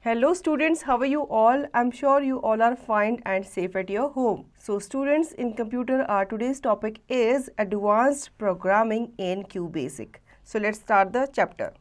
Hello students, how are you all? I'm sure you all are fine and safe at your home. So students, in computer, our today's topic is Advanced Programming in QBasic. So let's start the chapter.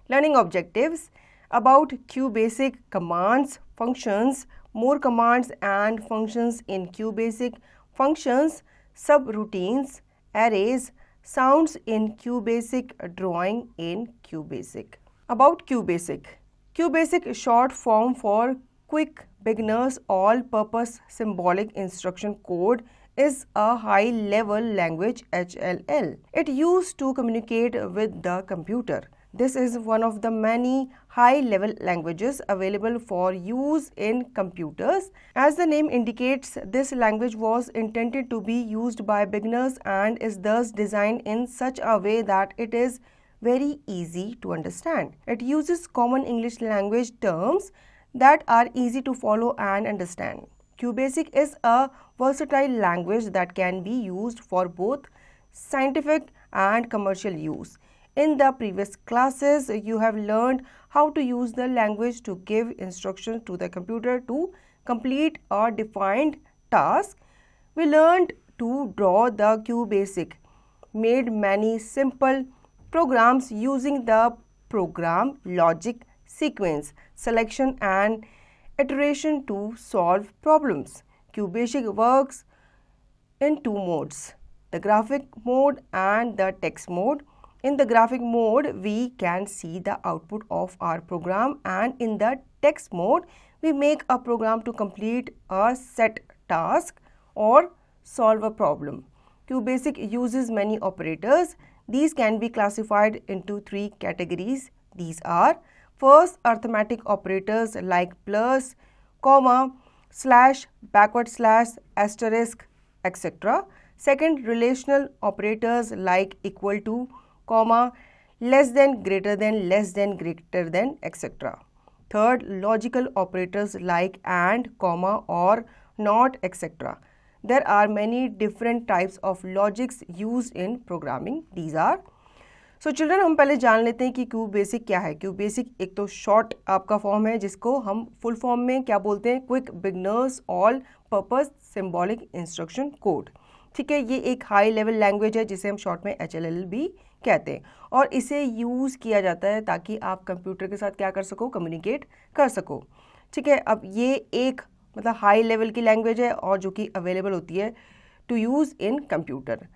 Learning objectives about QBasic: commands, functions, more commands and functions in QBasic, functions, subroutines, arrays, sounds in QBasic, drawing in QBasic. About QBasic. QBasic is short form for Quick Beginners All-Purpose Symbolic Instruction Code, is a high-level language HLL. It used to communicate with the computer. This is one of the many high-level languages available for use in computers. As the name indicates, this language was intended to be used by beginners and is thus designed in such a way that it is very easy to understand. It uses common English language terms that are easy to follow and understand. QBasic is a versatile language that can be used for both scientific and commercial use. In the previous classes, you have learned how to use the language to give instructions to the computer to complete a defined task. We learned to draw the QBasic, made many simple programs using the program logic sequence, selection and iteration to solve problems. QBasic works in two modes, the graphic mode and the text mode. In the graphic mode, we can see the output of our program, and in the text mode, we make a program to complete a set task or solve a problem. QBasic uses many operators. These can be classified into three categories. These are: first, arithmetic operators like plus, comma, slash, backward slash, asterisk, etc. Second, relational operators like equal to, comma, less than, greater than, etc. Third, logical operators like and, comma, or not, etc. There are many different types of logics used in programming. These are. So children, हम पहले जान लेते हैं कि QBasic क्या है. QBasic एक तो शॉर्ट आपका फॉर्म है जिसको हम फुल फॉर्म में क्या बोलते हैं, quick beginners all purpose symbolic instruction code. ठीक है, ये एक हाई लेवल लैंग्वेज है जिसे हम शॉर्ट में HLL भी कहते हैं, और इसे यूज़ किया जाता है ताकि आप कंप्यूटर के साथ क्या कर सको, कम्युनिकेट कर सको. ठीक है, अब ये एक मतलब हाई लेवल की लैंग्वेज है और जो कि अवेलेबल होती है टू यूज़ इन कंप्यूटर.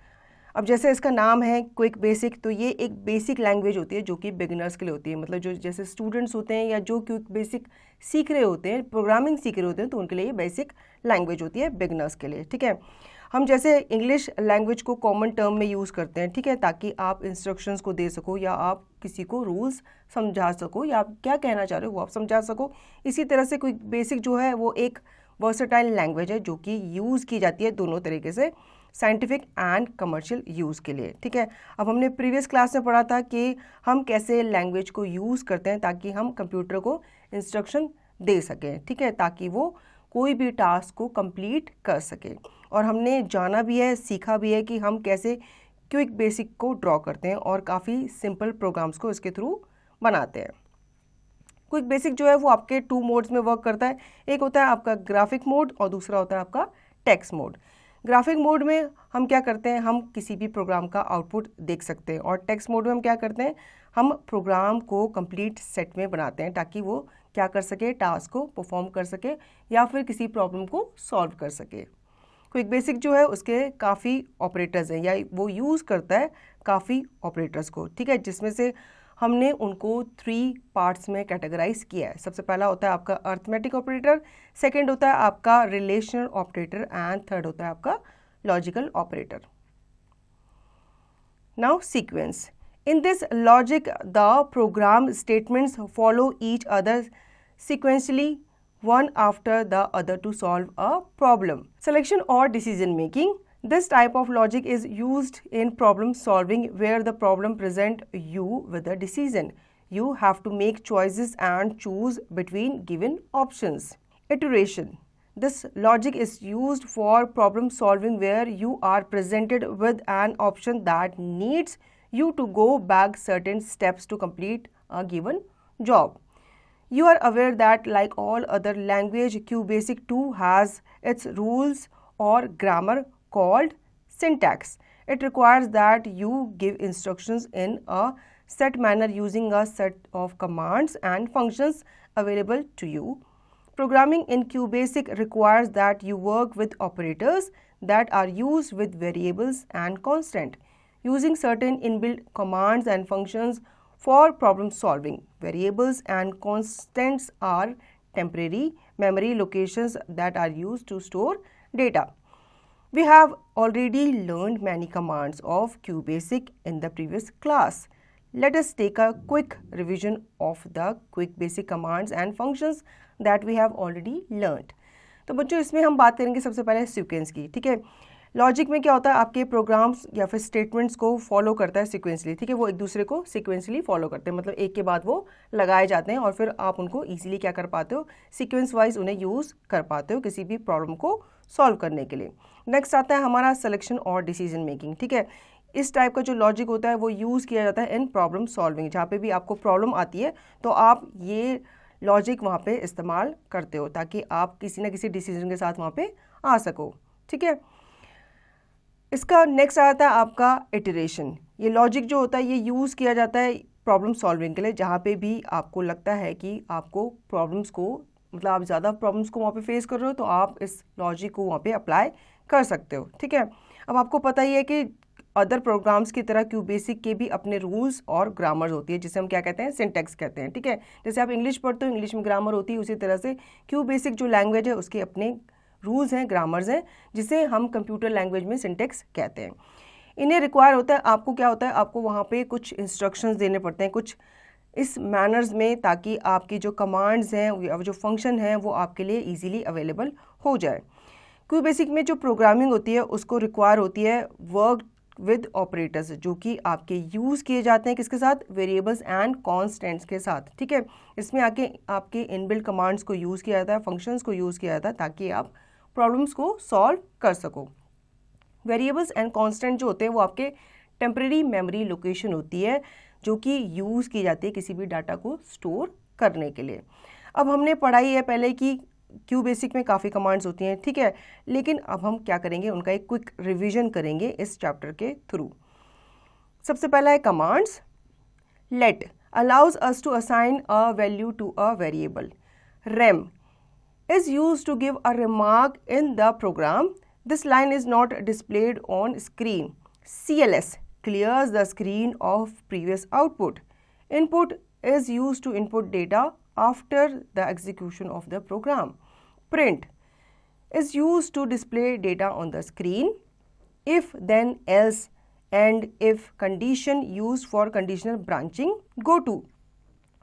अब जैसे इसका नाम है क्विक बेसिक, तो ये एक बेसिक लैंग्वेज होती है जो कि बिगिनर्स के लिए होती है. मतलब जो जैसे स्टूडेंट्स होते हैं या जो क्विक बेसिक सीख रहे होते हैं, प्रोग्रामिंग सीख रहे होते हैं, तो उनके लिए ये बेसिक लैंग्वेज होती है बिगिनर्स के लिए. ठीक है, हम जैसे इंग्लिश लैंग्वेज को कॉमन टर्म में यूज़ करते हैं, ठीक है, ताकि आप इंस्ट्रक्शंस को दे सको या आप किसी को रूल्स समझा सको या आप क्या कहना चाह रहे हो वो आप समझा सको. इसी तरह से क्विक बेसिक जो है वो एक वर्सेटाइल लैंग्वेज है जो कि यूज़ की जाती है दोनों तरीके से, साइंटिफिक एंड कमर्शियल यूज़ के लिए. ठीक है, अब हमने प्रीवियस क्लास में पढ़ा था कि हम कैसे लैंग्वेज को यूज़ करते हैं ताकि हम कंप्यूटर को इंस्ट्रक्शन दे सकें. ठीक है, ताकि वो कोई भी टास्क को कंप्लीट कर सके. और हमने जाना भी है, सीखा भी है कि हम कैसे क्विक बेसिक को ड्रॉ करते हैं और काफ़ी सिंपल प्रोग्राम्स को इसके थ्रू बनाते हैं. क्विक बेसिक जो है वो आपके टू मोड्स में वर्क करता है. एक होता है आपका ग्राफिक मोड और दूसरा होता है आपका टेक्स्ट मोड. ग्राफिक मोड में हम क्या करते हैं, हम किसी भी प्रोग्राम का आउटपुट देख सकते हैं, और टेक्स्ट मोड में हम क्या करते हैं, हम प्रोग्राम को कंप्लीट सेट में बनाते हैं ताकि वो क्या कर सके, टास्क को परफॉर्म कर सके या फिर किसी प्रॉब्लम को सॉल्व कर सके. क्विक बेसिक जो है उसके काफ़ी ऑपरेटर्स हैं या वो यूज़ करता है काफ़ी ऑपरेटर्स को. ठीक है, जिसमें से हमने उनको 3 पार्ट्स में कैटेगराइज किया है. सबसे पहला होता है आपका अर्थमेटिक ऑपरेटर, सेकंड होता है आपका रिलेशनल ऑपरेटर एंड थर्ड होता है आपका logical operator. Now sequence. In this logic, the program statements follow each other sequentially, one after the other, to solve a problem. Selection or decision making. This type of logic is used in problem solving where the problem presents you with a decision. You have to make choices and choose between given options. Iteration. This logic is used for problem solving where you are presented with an option that needs you to go back certain steps to complete a given job. You are aware that like all other language, QBasic 2 has its rules or grammar called syntax. It requires that you give instructions in a set manner using a set of commands and functions available to you. Programming in QBasic requires that you work with operators that are used with variables and constant, using certain inbuilt commands and functions for problem solving. Variables and constants are temporary memory locations that are used to store data. We have already learned many commands of QBasic in the previous class. Let us take a quick revision of the QBasic commands and functions that we have already learned. तो बच्चों इसमें हम बात करेंगे सबसे पहले sequence की, ठीक है। लॉजिक में क्या होता है, आपके प्रोग्राम्स या फिर स्टेटमेंट्स को फॉलो करता है सीक्वेंसली, ठीक है। वो एक दूसरे को सीक्वेंसली फॉलो करते हैं, मतलब एक के बाद वो लगाए जाते हैं और फिर आप उनको इजीली क्या कर पाते हो, सीक्वेंस वाइज उन्हें यूज़ कर पाते हो किसी भी प्रॉब्लम को सॉल्व करने के लिए। नेक्स्ट आता है हमारा सिलेक्शन और डिसीजन मेकिंग, ठीक है। इस टाइप का जो लॉजिक होता है वो यूज़ किया जाता है इन प्रॉब्लम सॉल्विंग। जहाँ पे भी आपको प्रॉब्लम आती है तो आप ये लॉजिक वहाँ पे इस्तेमाल करते हो ताकि आप किसी ना किसी डिसीजन के साथ वहाँ पे आ सको, ठीक है। इसका नेक्स्ट आता है आपका इटरेशन। ये लॉजिक जो होता है ये यूज़ किया जाता है प्रॉब्लम सॉल्विंग के लिए, जहाँ पे भी आपको लगता है कि आपको प्रॉब्लम्स को, मतलब आप ज़्यादा प्रॉब्लम्स को वहाँ पे फेस कर रहे हो तो आप इस लॉजिक को वहाँ पे अप्लाई कर सकते हो, ठीक है। अब आपको पता ही है कि अदर प्रोग्राम्स की तरह QBasic के भी अपने रूल्स और ग्रामर होती है, जिसे हम क्या कहते हैं, सिंटैक्स कहते हैं, ठीक है। जैसे आप इंग्लिश पढ़ते हो, इंग्लिश में ग्रामर होती है, उसी तरह से QBasic जो लैंग्वेज है उसके अपने रूल्स हैं, ग्रामर्स हैं, जिसे हम कंप्यूटर लैंग्वेज में सिंटैक्स कहते हैं। इन्हें रिक्वायर होता है, आपको क्या होता है, आपको वहाँ पे कुछ इंस्ट्रक्शंस देने पड़ते हैं कुछ इस मैनर्स में, ताकि आपकी जो कमांड्स हैं या जो फंक्शन हैं वो आपके लिए इजीली अवेलेबल हो जाए। QBasic में जो प्रोग्रामिंग होती है उसको रिक्वायर होती है वर्क विद ऑपरेटर्स, जो कि आपके यूज़ किए जाते हैं किसके साथ, वेरिएबल्स एंड कॉन्स्टेंट्स के साथ, ठीक है। इसमें आके आपके इनबिल्ट कमांड्स को यूज़ किया जाता है, फंक्शंस को यूज़ किया जाता है ताकि आप प्रॉब्लम्स को सॉल्व कर सको। वेरिएबल्स एंड कांस्टेंट जो होते हैं वो आपके टेम्परेरी मेमोरी लोकेशन होती है जो कि यूज़ की जाती है किसी भी डाटा को स्टोर करने के लिए। अब हमने पढ़ाई है पहले कि QBasic में काफ़ी कमांड्स होती हैं, ठीक है, लेकिन अब हम क्या करेंगे, उनका एक क्विक रिवीजन करेंगे इस चैप्टर के थ्रू। सबसे पहला है commands. Let allows us to assign a value to a variable. Rem is used to give a remark in the program. This line is not displayed on screen. CLS clears the screen of previous output. Input is used to input data after the execution of the program. Print is used to display data on the screen. If, then, else, and if condition used for conditional branching. Go to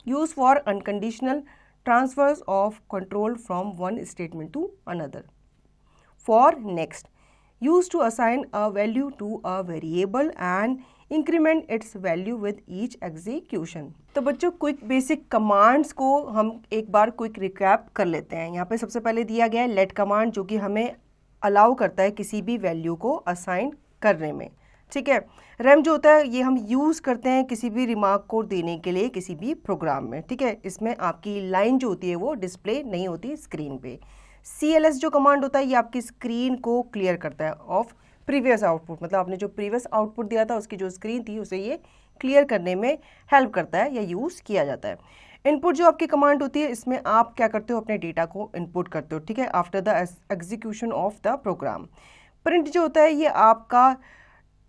used for unconditional transfers of control from one statement to another. For next, used to assign a value to a variable and increment its value with each execution. तो बच्चों quick basic commands को हम एक बार quick recap कर लेते हैं। यहाँ पे सबसे पहले दिया गया है लेट कमांड, जो कि हमें अलाउ करता है किसी भी वैल्यू को असाइन करने में, ठीक है। रेम जो होता है ये हम यूज़ करते हैं किसी भी रिमार्क को देने के लिए किसी भी प्रोग्राम में, ठीक है। इसमें आपकी लाइन जो होती है वो डिस्प्ले नहीं होती स्क्रीन पे। CLS जो कमांड होता है ये आपकी स्क्रीन को क्लियर करता है ऑफ प्रीवियस आउटपुट, मतलब आपने जो प्रीवियस आउटपुट दिया था उसकी जो स्क्रीन थी उसे ये क्लियर करने में हेल्प करता है या यूज़ किया जाता है। इनपुट जो आपकी कमांड होती है इसमें आप क्या करते हो, अपने डेटा को इनपुट करते हो, ठीक है, after the execution of the program. Print जो होता है ये आपका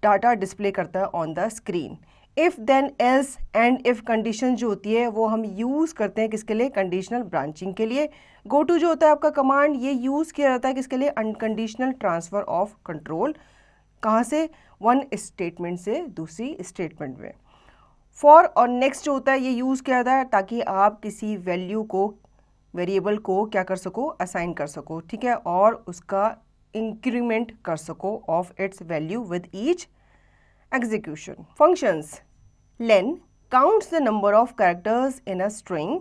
डाटा डिस्प्ले करता है on the screen. If then else end if condition जो होती है वो हम यूज़ करते हैं किसके लिए, कंडीशनल ब्रांचिंग के लिए। गो टू जो होता है आपका कमांड ये यूज़ किया जाता है किसके लिए, अनकंडीशनल ट्रांसफ़र ऑफ कंट्रोल, कहाँ से, वन स्टेटमेंट से दूसरी स्टेटमेंट में। फॉर और नेक्स्ट जो होता है ये यूज़ किया जाता है ताकि आप किसी वैल्यू को, वेरिएबल को क्या कर सको, असाइन कर सको, ठीक है, और उसका इंक्रीमेंट कर सको of its value with each execution. Functions. Len counts the number of characters in a string.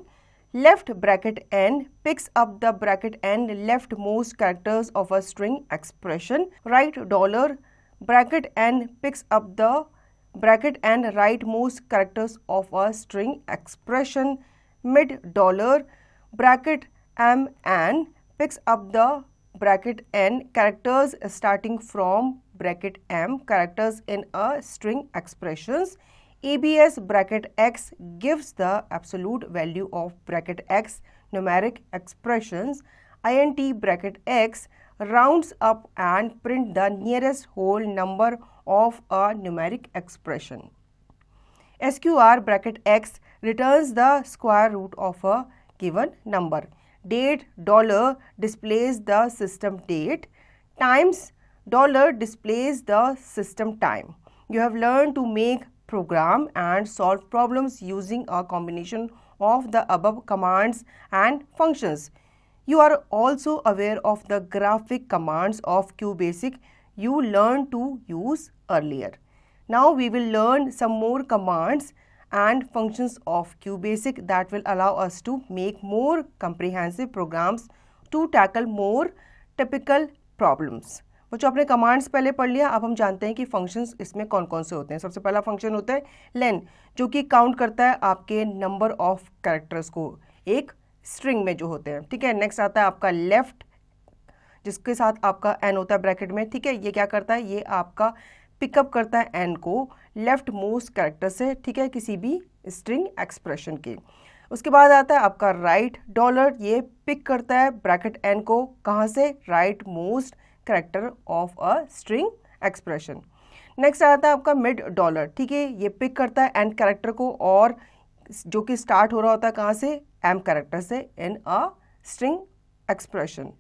Left bracket n picks up the bracket n leftmost characters of a string expression. Right dollar bracket n picks up the bracket n rightmost characters of a string expression. mid dollar bracket m n picks up the bracket n characters starting from bracket m characters in a string expressions. ABS bracket x gives the absolute value of bracket x numeric expressions. INT bracket x rounds up and print the nearest whole number of a numeric expression. SQR bracket x returns the square root of a given number. Date dollar displays the system date. Times dollar displays the system time. You have learned to make program and solve problems using a combination of the above commands and functions. You are also aware of the graphic commands of QBasic you learned to use earlier. Now we will learn some more commands and functions of QBasic that will allow us to make more comprehensive programs to tackle more typical problems. बच्चों आपने commands पहले पढ़ लिया, अब हम जानते हैं कि फंक्शंस इसमें कौन कौन से होते हैं. सबसे पहला फंक्शन होता है लेन, जो कि काउंट करता है आपके नंबर ऑफ कैरेक्टर्स को एक स्ट्रिंग में जो होते हैं. ठीक है. नेक्स्ट आता है आपका लेफ्ट, जिसके साथ आपका एन होता है ब्रैकेट में. ठीक है. ये क्या करता है, ये आपका पिकअप करता है एन को लेफ्ट मोस्ट कैरेक्टर से. ठीक है, किसी भी स्ट्रिंग एक्सप्रेशन के. उसके बाद आता है आपका राइट डॉलर, ये पिक करता है ब्रैकेट एन को कहाँ से, right most character of a string expression. Next आता है आपका मिड डॉलर. ठीक है, ये पिक करता है एन कैरेक्टर को और जो कि स्टार्ट हो रहा होता है कहाँ से, एम कैरेक्टर से इन अ स्ट्रिंग एक्सप्रेशन.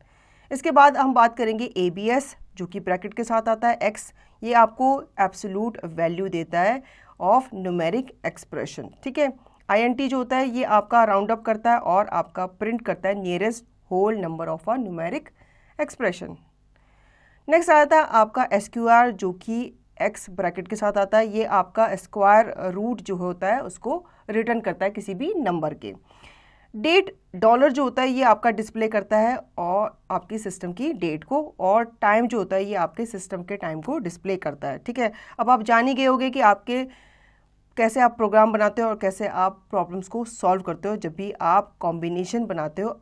इसके बाद हम बात करेंगे ABS, जो कि ब्रैकेट के साथ आता है x. ये आपको एब्सोल्यूट वैल्यू देता है ऑफ न्यूमेरिक एक्सप्रेशन. ठीक है. INT जो होता है ये आपका राउंड अप करता है और आपका प्रिंट करता है nearest whole number of a numeric expression. Next आता है आपका SQR, जो कि x ब्रैकेट के साथ आता है. ये आपका स्क्वायर रूट जो होता है उसको रिटर्न करता है किसी भी नंबर के. डेट डॉलर जो होता है ये आपका डिस्प्ले करता है और आपकी सिस्टम की डेट को, और टाइम जो होता है ये आपके सिस्टम के टाइम को डिस्प्ले करता है. ठीक है. अब आप जान ही गए होंगे कि आपके कैसे आप प्रोग्राम बनाते हो और कैसे आप प्रॉब्लम्स को सॉल्व करते हो जब भी आप कॉम्बिनेशन बनाते हो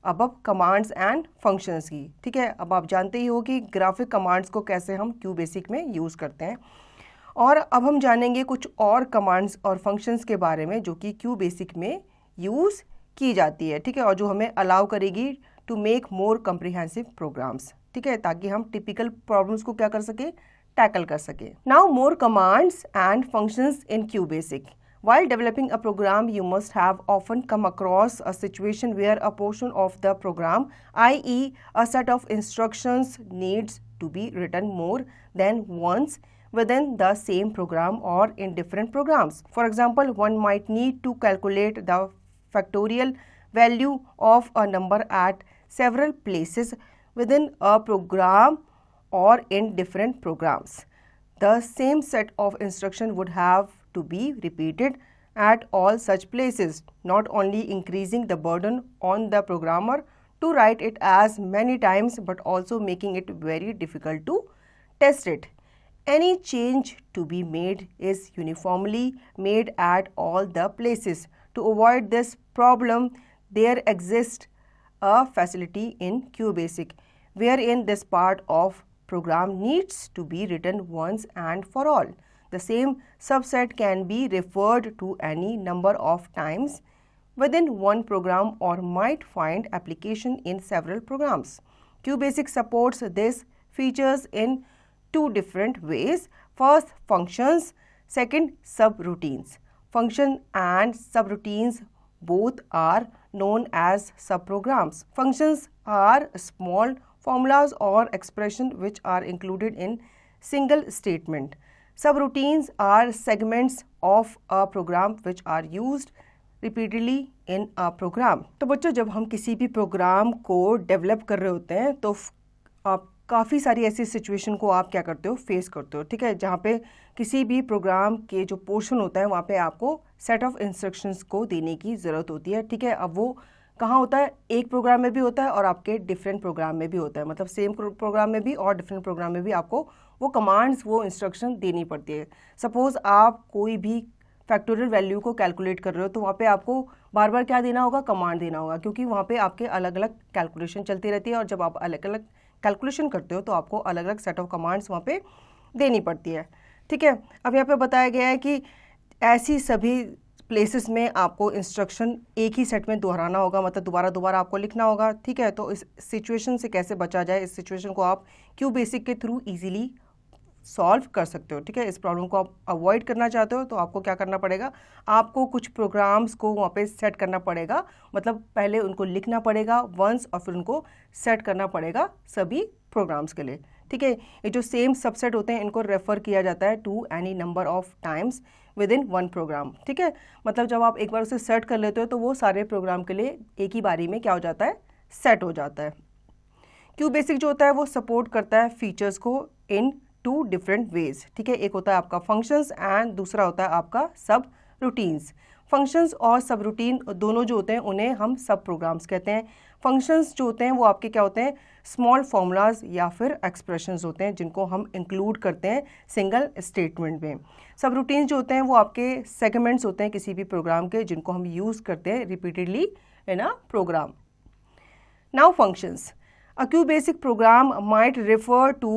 अब कमांड्स एंड फंक्शंस की. ठीक है. अब आप जानते ही हो कि ग्राफिक कमांड्स को कैसे हम QBasic में यूज़ करते हैं. और अब हम जानेंगे कुछ और कमांड्स और फंक्शंस के बारे में जो कि QBasic में यूज़ की जाती है. ठीक है. और जो हमें अलाउ करेगी to make more comprehensive programs. ठीक है, ताकि हम टिपिकल प्रॉब्लम्स को क्या कर सके, टैकल कर सके. Now more commands and functions in QBasic. While developing a program, you must have often come across a situation where a portion of the program, i.e. a set of instructions, needs to be written more than once within the same program or in different programs. For example, one might need to calculate the factorial value of a number at several places within a program or in different programs. The same set of instruction would have to be repeated at all such places, not only increasing the burden on the programmer to write it as many times but also making it very difficult to test it. Any change to be made is uniformly made at all the places. To avoid this problem, there exists a facility in QBasic wherein this part of program needs to be written once and for all. The same subset can be referred to any number of times within one program or might find application in several programs. QBasic supports these features in two different ways. First, functions. Second, subroutines. Function and subroutines both are known as subprograms. Functions are small formulas or expressions which are included in single statement. Subroutines are segments of a program which are used repeatedly in a program. तो बच्चों जब हम किसी भी programme को develop कर रहे होते हैं तो आप काफ़ी सारी ऐसी सिचुएशन को आप क्या करते हो, फेस करते हो. ठीक है. जहाँ पे किसी भी प्रोग्राम के जो पोर्शन होता है वहाँ पे आपको सेट ऑफ इंस्ट्रक्शंस को देने की ज़रूरत होती है. ठीक है. अब वो कहाँ होता है, एक प्रोग्राम में भी होता है और आपके डिफरेंट प्रोग्राम में भी होता है. मतलब सेम प्रोग्राम में भी और डिफरेंट प्रोग्राम में भी आपको वो कमांड्स, वो इंस्ट्रक्शन देनी पड़ती है. सपोज़ आप कोई भी फैक्टोरियल वैल्यू को कैलकुलेट कर रहे हो तो वहाँ पे आपको बार बार क्या देना होगा, कमांड देना होगा, क्योंकि वहाँ पे आपके अलग अलग कैलकुलेशन चलती रहती है और जब आप अलग अलग कैलकुलेशन करते हो तो आपको अलग अलग सेट ऑफ कमांड्स वहाँ पे देनी पड़ती है। ठीक है, अब यहाँ पे बताया गया है कि ऐसी सभी प्लेसेस में आपको इंस्ट्रक्शन एक ही सेट में दोहराना होगा, मतलब दोबारा दोबारा आपको लिखना होगा। ठीक है, तो इस सिचुएशन से कैसे बचा जाए, इस सिचुएशन को आप क्यू बेसिक के थ्रू इजीली सॉल्व कर सकते हो। ठीक है, इस प्रॉब्लम को आप अवॉइड करना चाहते हो तो आपको क्या करना पड़ेगा, आपको कुछ प्रोग्राम्स को वहाँ पे सेट करना पड़ेगा, मतलब पहले उनको लिखना पड़ेगा वंस और फिर उनको सेट करना पड़ेगा सभी प्रोग्राम्स के लिए। ठीक है, ये जो सेम सबसेट होते हैं इनको रेफर किया जाता है to any number of times within one program. ठीक है, मतलब जब आप एक बार उसे सेट कर लेते हो तो वो सारे प्रोग्राम के लिए एक ही बारी में क्या हो जाता है, सेट हो जाता है। क्यू बेसिक जो होता है वो सपोर्ट करता है फीचर्स को इन टू डिफरेंट वेज। ठीक है, एक होता है आपका फंक्शंस एंड दूसरा होता है आपका सब रूटीन्स। फंक्शंस और सब रूटीन दोनों जो होते हैं उन्हें हम सब प्रोग्राम्स कहते हैं। फंक्शंस जो होते हैं वो आपके क्या होते हैं, स्मॉल फॉर्मूलाज या फिर एक्सप्रेशंस होते हैं जिनको हम इंक्लूड करते हैं सिंगल स्टेटमेंट में। सब रूटीन्स जो होते हैं वो आपके सेगमेंट्स होते हैं किसी भी प्रोग्राम के जिनको हम यूज़ करते हैं repeatedly in a program. Now functions, a Q basic program might refer to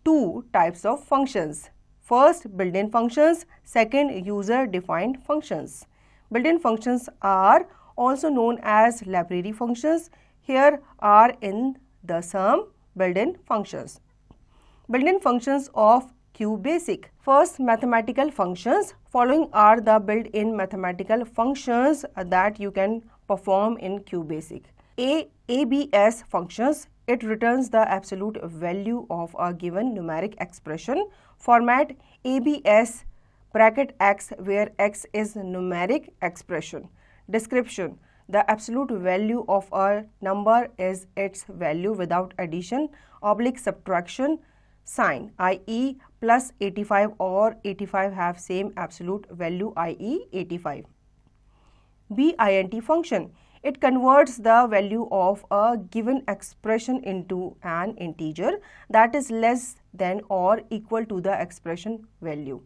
two types of functions. First, built-in functions. Second, user-defined functions. Built-in functions are also known as library functions. Here are in the sum built-in functions. Built-in functions of Q basic. First, mathematical functions. Following are the built-in mathematical functions that you can perform in Q basic. ABS functions. It returns the absolute value of a given numeric expression. Format ABS bracket x where x is numeric expression. Description: the absolute value of a number is its value without addition / subtraction sign, i.e. plus 85 or 85 have same absolute value, i.e. 85. BINT function. It converts the value of a given expression into an integer that is less than or equal to the expression value.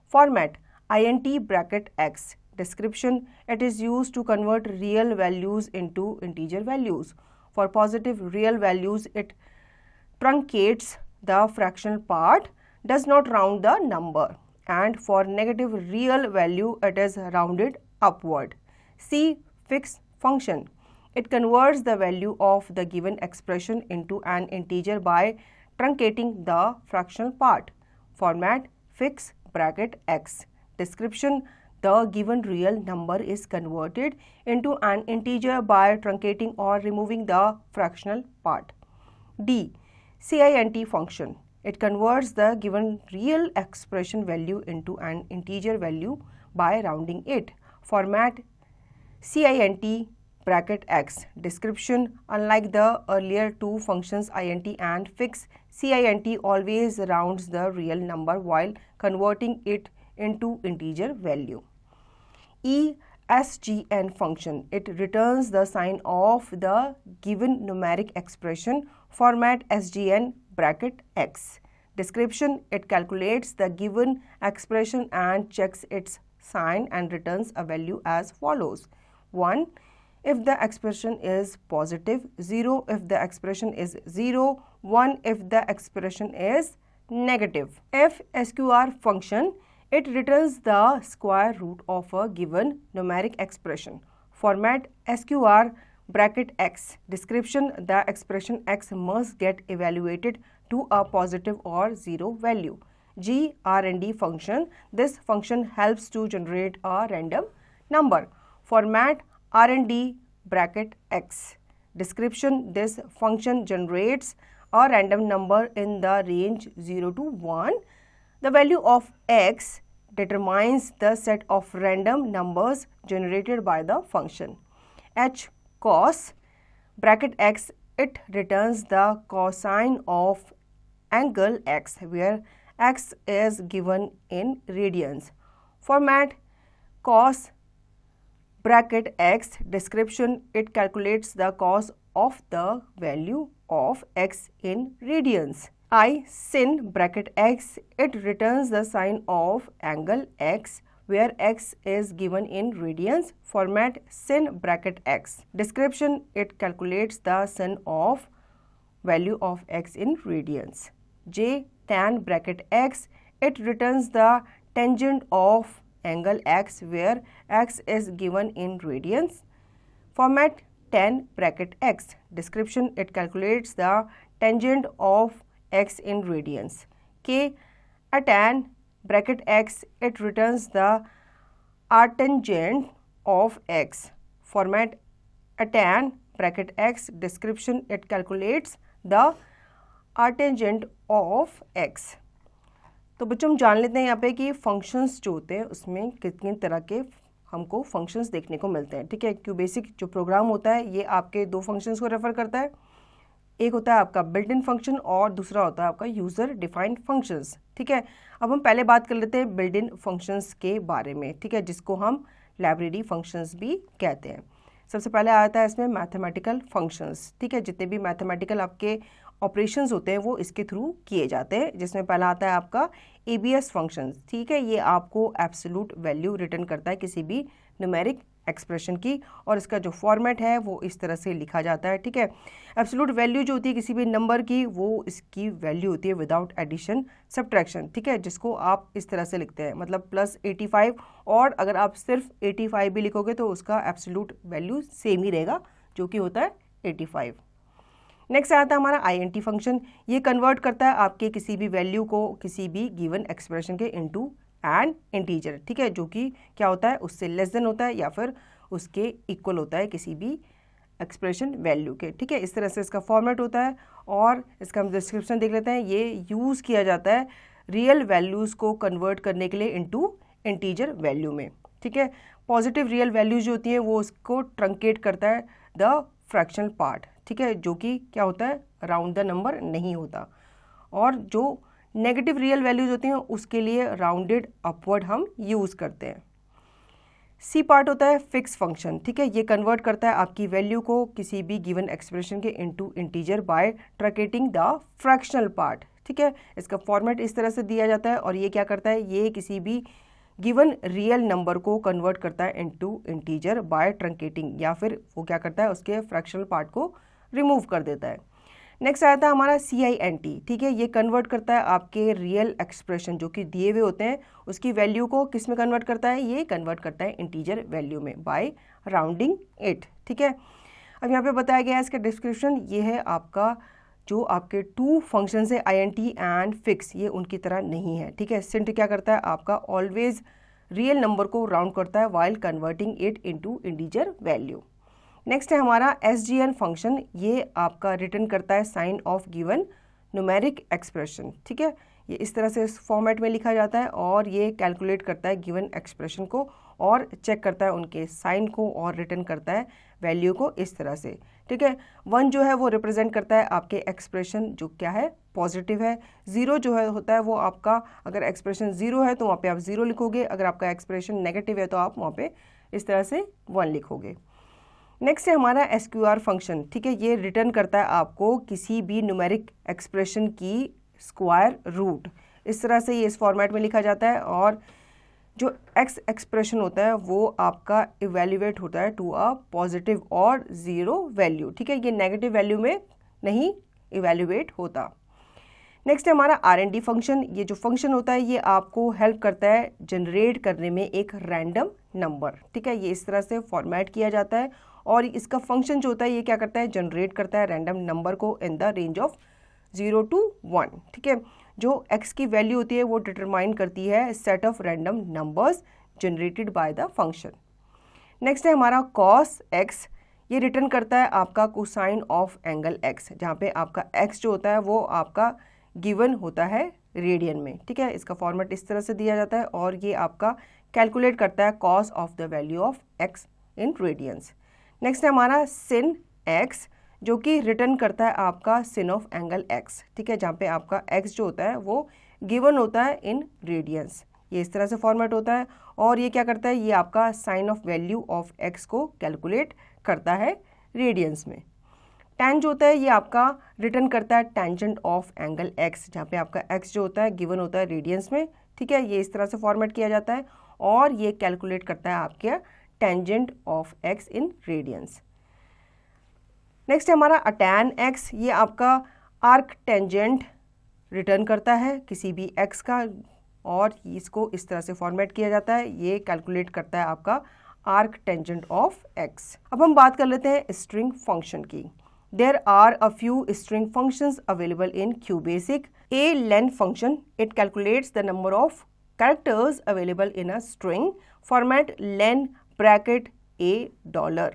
Format int bracket x. Description: it is used to convert real values into integer values. For positive real values, it truncates the fractional part, does not round the number, and for negative real value, it is rounded upward. See fix function. It converts the value of the given expression into an integer by truncating the fractional part. Format fix bracket x. Description: the given real number is converted into an integer by truncating or removing the fractional part. D. CINT function. It converts the given real expression value into an integer value by rounding it. Format CINT bracket x. Description: unlike the earlier two functions int and fix, CINT always rounds the real number while converting it into integer value. ESGN function. It returns the sign of the given numeric expression. Format SGN bracket x. Description: it calculates the given expression and checks its sign and returns a value as follows. 1. If the expression is positive, 0 if the expression is 0, 1 if the expression is negative. FSQR function. It returns the square root of a given numeric expression. Format SQR bracket x. Description: the expression x must get evaluated to a positive or 0 value. GRND function. This function helps to generate a random number. Format RND bracket x. Description: this function generates a random number in the range 0 to 1. The value of x determines the set of random numbers generated by the function. HCOS bracket x. It returns the cosine of angle x where x is given in radians. Format cos bracket x. Description: it calculates the cos of the value of x in radians. I sin bracket x. It returns the sine of angle x where x is given in radians. Format sin bracket x. Description, it calculates the sin of value of x in radians. J, tan bracket x, it returns the tangent of angle x where x is given in radians. Format tan bracket x. Description, it calculates the tangent of x in radians. K, a tan bracket x, it returns the arctangent of x. Format a tan bracket x. Description, it calculates the arctangent of x. तो बच्चों हम जान लेते हैं यहाँ पे कि functions जो होते हैं उसमें कितने तरह के हमको फंक्शंस देखने को मिलते हैं, ठीक है। क्यू बेसिक जो प्रोग्राम होता है ये आपके दो फंक्शंस को रेफर करता है, एक होता है आपका बिल्ट इन फंक्शन और दूसरा होता है आपका यूज़र डिफाइंड फंक्शंस, ठीक है। अब हम पहले बात कर लेते हैं बिल्ट इन फंक्शंस के बारे में, ठीक है, जिसको हम लाइब्रेरी फंक्शंस भी कहते हैं। सबसे पहले आता है इसमें मैथमेटिकल फंक्शंस, ठीक है। जितने भी मैथमेटिकल आपके ऑपरेशंस होते हैं वो इसके थ्रू किए जाते हैं, जिसमें पहला आता है आपका ABS फंक्शंस, ठीक है। ये आपको एब्सोल्यूट वैल्यू रिटर्न करता है किसी भी न्यूमेरिक एक्सप्रेशन की, और इसका जो फॉर्मेट है वो इस तरह से लिखा जाता है, ठीक है। एब्सोल्यूट वैल्यू जो होती है किसी भी नंबर की वो इसकी वैल्यू होती है विदाउट एडिशन सब्ट्रैक्शन, ठीक है, जिसको आप इस तरह से लिखते हैं, मतलब +85, और अगर आप सिर्फ 85 भी लिखोगे तो उसका एब्सोल्यूट वैल्यू सेम ही रहेगा जो कि होता है 85। नेक्स्ट आता है हमारा INT फंक्शन। ये कन्वर्ट करता है आपके किसी भी वैल्यू को किसी भी गिवन एक्सप्रेशन के इनटू एन इंटीजर, ठीक है, जो कि क्या होता है उससे लेस देन होता है या फिर उसके इक्वल होता है किसी भी एक्सप्रेशन वैल्यू के, ठीक है। इस तरह से इसका फॉर्मेट होता है, और इसका हम डिस्क्रिप्शन देख लेते हैं। ये यूज़ किया जाता है रियल वैल्यूज़ को कन्वर्ट करने के लिए इनटू इंटीजर वैल्यू में, ठीक है। पॉजिटिव रियल वैल्यूज जो होती हैं वो उसको ट्रंकेट करता है द फ्रैक्शनल पार्ट, ठीक है, जो कि क्या होता है राउंड द नंबर नहीं होता, और जो नेगेटिव रियल वैल्यूज होती हैं उसके लिए राउंडेड अपवर्ड हम यूज़ करते हैं। सी पार्ट होता है फिक्स फंक्शन, ठीक है। ये कन्वर्ट करता है आपकी वैल्यू को किसी भी गिवन एक्सप्रेशन के into integer by truncating the fractional part, ठीक है। इसका फॉर्मेट इस तरह से दिया जाता है, और ये क्या करता है, ये किसी भी गिवन रियल नंबर को कन्वर्ट करता है इनटू इंटीजर बाय ट्रंकेटिंग, या फिर वो क्या करता है उसके फ्रैक्शनल पार्ट को रिमूव कर देता है। नेक्स्ट आता है हमारा CINT, ठीक है। ये कन्वर्ट करता है आपके रियल एक्सप्रेशन जो कि दिए हुए होते हैं उसकी वैल्यू को किस में कन्वर्ट करता है, ये कन्वर्ट करता है इंटीजर वैल्यू में बाय राउंडिंग इट, ठीक है। अब यहाँ पे बताया गया है इसका डिस्क्रिप्शन, ये है आपका जो आपके टू फंक्शन है INT एंड फिक्स, ये उनकी तरह नहीं है, ठीक है। सिंट क्या करता है आपका ऑलवेज रियल नंबर को राउंड करता है while converting it into integer value. Next है हमारा SGN फंक्शन। ये आपका रिटर्न करता है sign of given numeric expression, ठीक है। ये इस तरह से इस फॉर्मेट में लिखा जाता है, और ये कैलकुलेट करता है गिवन एक्सप्रेशन को और चेक करता है उनके साइन को और रिटर्न करता है वैल्यू को इस तरह से, ठीक है। 1 जो है वो रिप्रेजेंट करता है आपके एक्सप्रेशन जो क्या है पॉजिटिव है। 0 जो है होता है वो आपका, अगर एक्सप्रेशन 0 है तो वहाँ पे आप 0 लिखोगे, अगर आपका एक्सप्रेशन नेगेटिव है तो आप वहाँ पे इस तरह से 1 लिखोगे। नेक्स्ट है हमारा SQR फंक्शन, ठीक है। ये रिटर्न करता है आपको किसी भी न्यूमेरिक एक्सप्रेशन की स्क्वायर रूट, इस तरह से ये इस फॉर्मेट में लिखा जाता है, और जो x एक्सप्रेशन होता है वो आपका इवेल्युएट होता है टू अ पॉजिटिव और 0 वैल्यू, ठीक है। ये नेगेटिव वैल्यू में नहीं इवेल्युएट होता। नेक्स्ट है हमारा RND फंक्शन। ये जो फंक्शन होता है ये आपको हेल्प करता है जनरेट करने में एक रैंडम नंबर, ठीक है। ये इस तरह से फॉर्मेट किया जाता है, और इसका फंक्शन जो होता है ये क्या करता है जनरेट करता है रैंडम नंबर को इन द रेंज ऑफ 0 to 1, ठीक है। जो x की वैल्यू होती है वो डिटरमाइन करती है set of random numbers generated by the function. Next है हमारा cos x। ये रिटर्न करता है आपका कोसाइन ऑफ एंगल x, जहाँ पे आपका x जो होता है वो आपका गिवन होता है रेडियन में, ठीक है। इसका फॉर्मेट इस तरह से दिया जाता है, और ये आपका कैलकुलेट करता है cos of the value of x in radiance. Next है हमारा sin x, जो कि रिटर्न करता है आपका sin ऑफ एंगल x, ठीक है, जहाँ पे आपका x जो होता है वो गिवन होता है इन रेडियंस। ये इस तरह से फॉर्मेट होता है, और ये क्या करता है ये आपका sign of value of x को कैलकुलेट करता है रेडियंस में। tan जो होता है ये आपका रिटर्न करता है टेंजेंट ऑफ एंगल x, जहाँ पे आपका x जो होता है गिवन होता है रेडियंस में, ठीक है। ये इस तरह से फॉर्मेट किया जाता है, और ये कैलकुलेट करता है आपके tangent of x in radiance. Next है हमारा अटैन x, ये आपका आर्क टेंजेंट रिटर्न करता है किसी भी x का, और इसको इस तरह से फॉर्मेट किया जाता है, ये कैलकुलेट करता है आपका आर्क टेंजेंट ऑफ x। अब हम बात कर लेते हैं स्ट्रिंग फंक्शन की। There are a few string functions available in QBasic. A len function, it calculates the number of characters available in a string. Format len bracket $,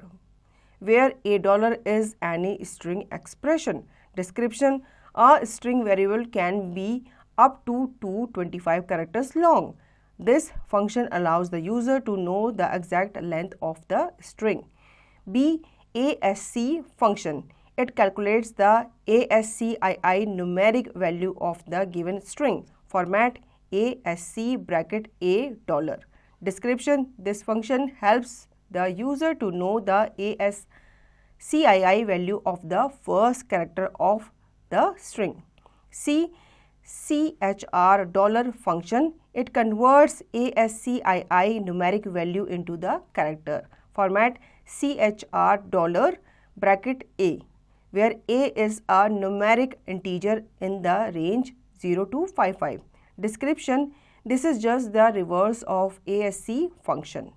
where $, is any string expression. Description, a string variable can be up to 225 characters long. This function allows the user to know the exact length of the string. B ASC function, it calculates the ASCII numeric value of the given string. Format ASC bracket $. Description, this function helps the user to know the ASCII value of the first character of the string. C CHR $function, it converts ASCII numeric value into the character. Format CHR bracket $A, where A is a numeric integer in the range 0 to 55. Description, this is just the reverse of ASC function.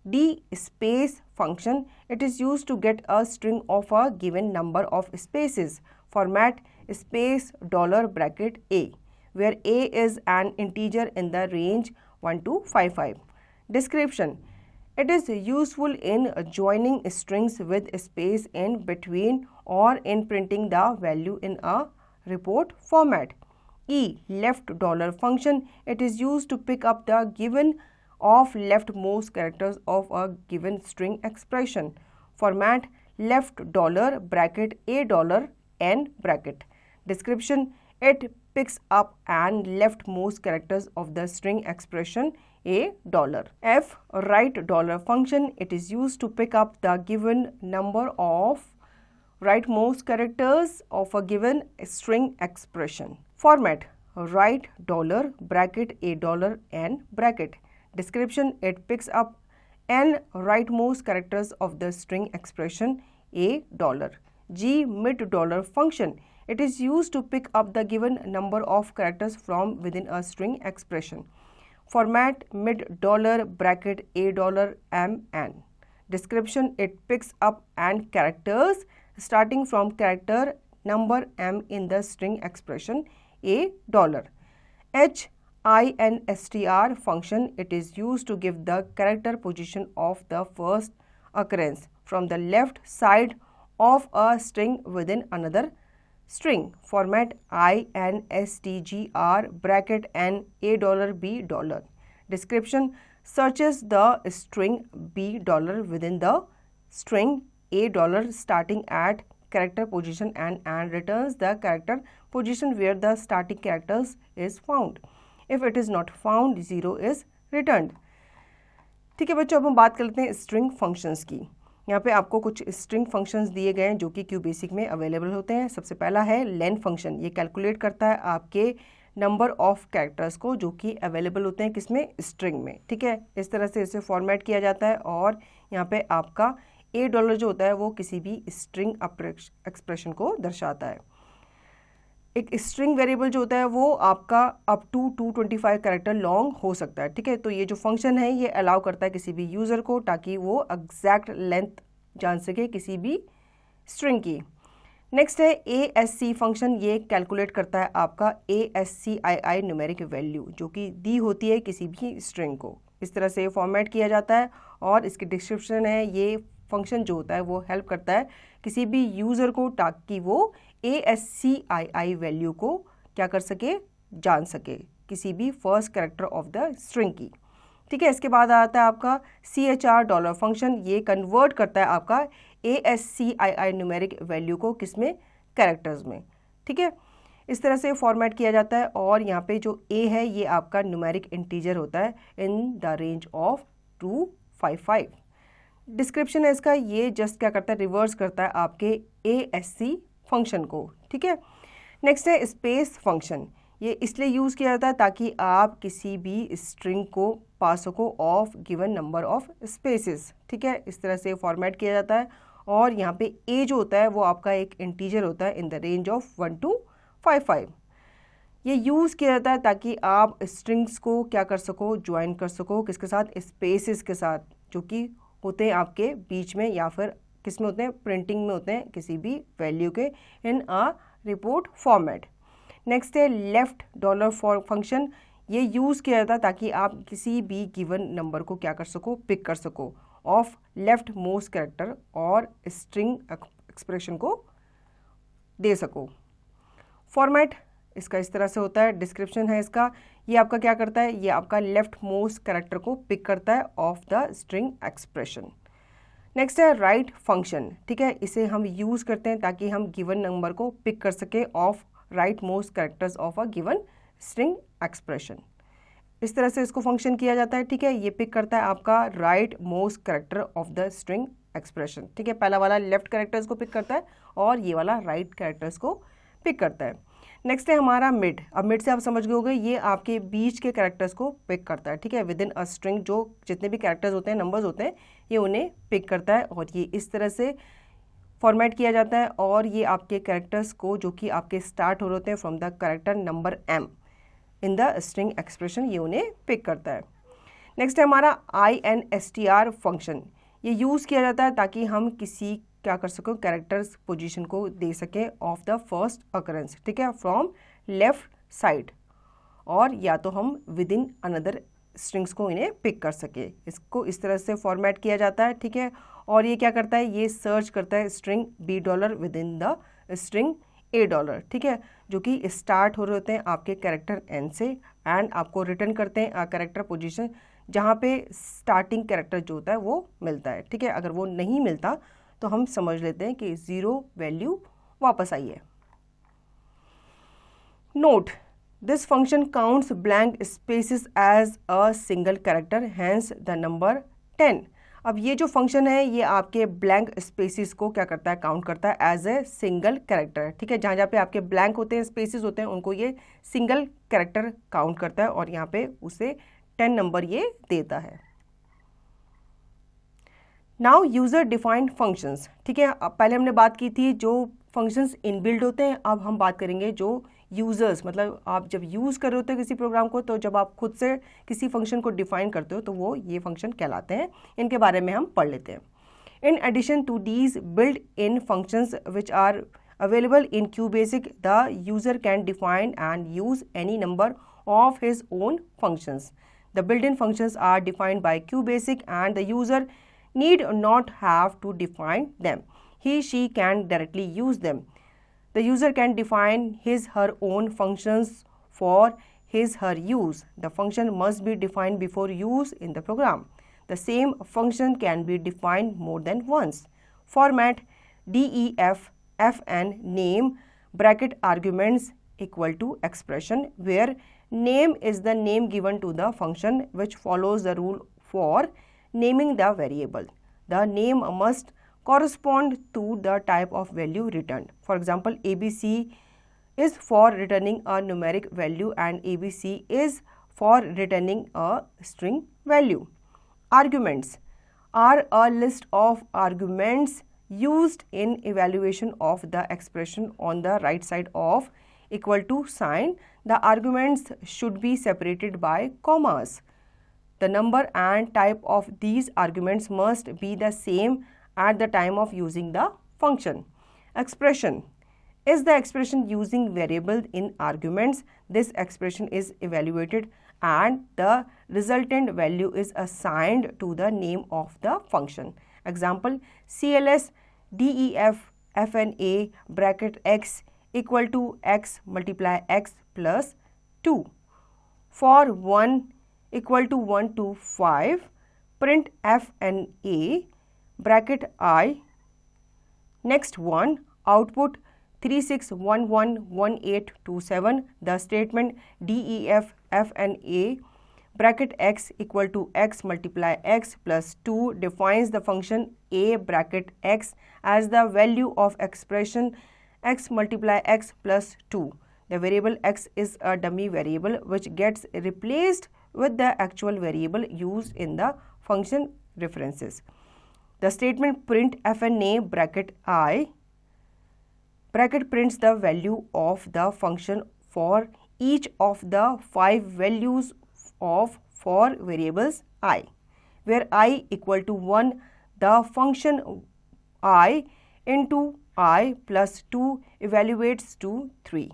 D space function, it is used to get a string of a given number of spaces. Format space $bracket $A, where A is an integer in the range 1 to 55. Description, it is useful in joining strings with space in between or in printing the value in a report format. E left $function, it is used to pick up the given of leftmost characters of a given string expression. Format left $bracket $A n bracket. Description, it picks up and leftmost characters of the string expression $. F right $function, it is used to pick up the given number of rightmost characters of a given string expression. Format right $bracket $A n bracket. Description, it picks up n rightmost characters of the string expression $. G mid $function, it is used to pick up the given number of characters from within a string expression. Format mid $bracket $A m n. Description, it picks up and characters starting from character number m in the string expression $. H INSTR function, it is used to give the character position of the first occurrence from the left side of a string within another string. Format INSTGR bracket N $A B$. Description, searches the string B$ within the string $A starting at character position and returns the character position where the starting characters is found. If it is not found, 0 is returned. ठीक है बच्चों, अब हम बात कर लेते हैं string functions की। यहाँ पे आपको कुछ स्ट्रिंग फंक्शंस दिए गए हैं जो कि QBasic में अवेलेबल होते हैं। सबसे पहला है लेन फंक्शन, ये कैलकुलेट करता है आपके नंबर ऑफ कैरेक्टर्स को जो कि अवेलेबल होते हैं किसमें, स्ट्रिंग में। ठीक है, इस तरह से इसे फॉर्मेट किया जाता है और यहाँ पे आपका $A जो होता है वो किसी भी स्ट्रिंग एक्सप्रेशन को दर्शाता है। एक स्ट्रिंग वेरिएबल जो होता है वो आपका अप टू 225 कैरेक्टर लॉन्ग हो सकता है। ठीक है, तो ये जो फंक्शन है ये अलाउ करता है किसी भी यूज़र को ताकि वो एग्जैक्ट लेंथ जान सके किसी भी स्ट्रिंग की। नेक्स्ट है ASC फंक्शन, ये कैलकुलेट करता है आपका ASCII न्यूमेरिक वैल्यू जो कि दी होती है किसी भी स्ट्रिंग को। इस तरह से फॉर्मेट किया जाता है और इसकी डिस्क्रिप्शन है। ये फंक्शन जो होता है वो हेल्प करता है किसी भी यूज़र को ताकि वो ASCII वैल्यू को क्या कर सके, जान सके किसी भी first character of the string की। ठीक है, इसके बाद आता है आपका CHR फंक्शन, ये कन्वर्ट करता है आपका ASCII न्यूमेरिक वैल्यू को किसमें, कैरेक्टर्स में। ठीक है, इस तरह से फॉर्मेट किया जाता है और यहाँ पे जो A है ये आपका न्यूमेरिक इंटीजर होता है in the range of 255। Description है इसका, ये जस्ट क्या करता है, रिवर्स करता है आपके ASC फंक्शन को। ठीक है, नेक्स्ट है स्पेस फंक्शन, ये इसलिए यूज़ किया जाता है ताकि आप किसी भी स्ट्रिंग को पा सको of given number of spaces, ठीक है, इस तरह से फॉर्मेट किया जाता है। और यहाँ पे ए जो होता है वो आपका एक इंटीजर होता है in the range of 1 to 55। ये यूज़ किया जाता है ताकि आप स्ट्रिंग्स को क्या कर सको, ज्वाइन कर सको किसके साथ, स्पेसेस के साथ, जो कि होते हैं आपके बीच में या फिर किस में होते हैं, प्रिंटिंग में होते हैं किसी भी वैल्यू के इन अ रिपोर्ट फॉर्मेट। नेक्स्ट है लेफ्ट डॉलर फॉर फंक्शन। ये यूज़ किया जाता है ताकि आप किसी भी गिवन नंबर को क्या कर सको, पिक कर सको ऑफ लेफ्ट मोस्ट कैरेक्टर और स्ट्रिंग एक्सप्रेशन को दे सको। फॉर्मेट इसका इस तरह से होता है, डिस्क्रिप्शन है इसका, ये आपका क्या करता है, ये आपका लेफ्ट मोस्ट कैरेक्टर को पिक करता है of the string expression. Next है राइट फंक्शन, ठीक है, इसे हम यूज़ करते हैं ताकि हम गिवन नंबर को पिक कर सके of right most characters of a given string expression. इस तरह से इसको फंक्शन किया जाता है, ठीक है, ये पिक करता है आपका right most character of the string expression, ठीक है, पहला वाला लेफ्ट कैरेक्टर्स को पिक करता है और ये वाला राइट कैरेक्टर्स को पिक करता है। नेक्स्ट है हमारा मिड। अब मिड से आप समझ गए होंगे, ये आपके बीच के कैरेक्टर्स को पिक करता है, ठीक है, विद इन अ स्ट्रिंग जो जितने भी कैरेक्टर्स होते हैं, नंबर्स होते हैं, ये उन्हें पिक करता है और ये इस तरह से फॉर्मेट किया जाता है। और ये आपके कैरेक्टर्स को जो कि आपके स्टार्ट हो रहे होते हैं from the character number m in the string expression, ये उन्हें पिक करता है। नेक्स्ट है हमारा INSTR फंक्शन। ये यूज़ किया जाता है ताकि हम किसी क्या कर सको, कैरेक्टर्स पोजीशन को दे सकें ऑफ द फर्स्ट अकरेंस, ठीक है, फ्रॉम लेफ्ट साइड, और या तो हम विद इन अनदर स्ट्रिंग्स को इन्हें पिक कर सके। इसको इस तरह से फॉर्मेट किया जाता है, ठीक है। और ये क्या करता है, ये सर्च करता है string $B with in the string $A, ठीक है, जो कि स्टार्ट हो रहे होते हैं आपके कैरेक्टर n से एंड आपको रिटर्न करते हैं कैरेक्टर पोजीशन जहाँ पे स्टार्टिंग कैरेक्टर जो होता है वो मिलता है, ठीक है। अगर वो नहीं मिलता तो हम समझ लेते हैं कि 0 वैल्यू वापस आई है। Note, this function counts blank spaces as a single character, hence the number 10। अब ये जो फंक्शन है ये आपके ब्लैंक स्पेसेस को क्या करता है, काउंट करता है एज ए सिंगल कैरेक्टर, ठीक है। जहाँ जहाँ पे आपके ब्लैंक होते हैं, स्पेसेस होते हैं, उनको ये सिंगल कैरेक्टर काउंट करता है और यहाँ पे उसे 10 नंबर ये देता है। नाउ यूज़र डिफाइंड फंक्शंस, ठीक है, पहले हमने बात की थी जो फंक्शंस इनबिल्ट होते हैं, अब हम बात करेंगे जो यूज़र्स, मतलब आप जब यूज़ कर रहे होते हो किसी प्रोग्राम को, तो जब आप खुद से किसी फंक्शन को डिफाइन करते हो तो वो ये फंक्शन कहलाते हैं। इनके बारे में हम पढ़ लेते हैं। In addition to these built in functions which are available in QBasic, the user can define and use any number of his own functions. The built in functions are defined by QBasic and the user need not have to define them. She can directly use them. The user can define her own functions for her use. The function must be defined before use in the program. The same function can be defined more than once. Format DEF FN name bracket arguments equal to expression, where name is the name given to the function, which follows the rule for naming the variable. The name must correspond to the type of value returned. For example, ABC is for returning a numeric value and ABC is for returning a string value. Arguments are a list of arguments used in evaluation of the expression on the right side of equal to sign. The arguments should be separated by commas. The number and type of these arguments must be the same at the time of using the function. Expression is the expression using variables in arguments. This expression is evaluated and the resultant value is assigned to the name of the function. Example, CLS DEF FNA bracket x equal to x multiply x plus 2. For 1 equal to 1 to 5, print F and A bracket I. Next one, output 36111827. The statement DEF F and A bracket x equal to x multiply x plus 2 defines the function A bracket x as the value of expression x multiply x plus 2. The variable x is a dummy variable which gets replaced with the actual variable used in the function references. The statement print fna bracket I bracket prints the value of the function for each of the 5 values of for variables I, where I equal to 1, the function I into I plus 2 evaluates to 3,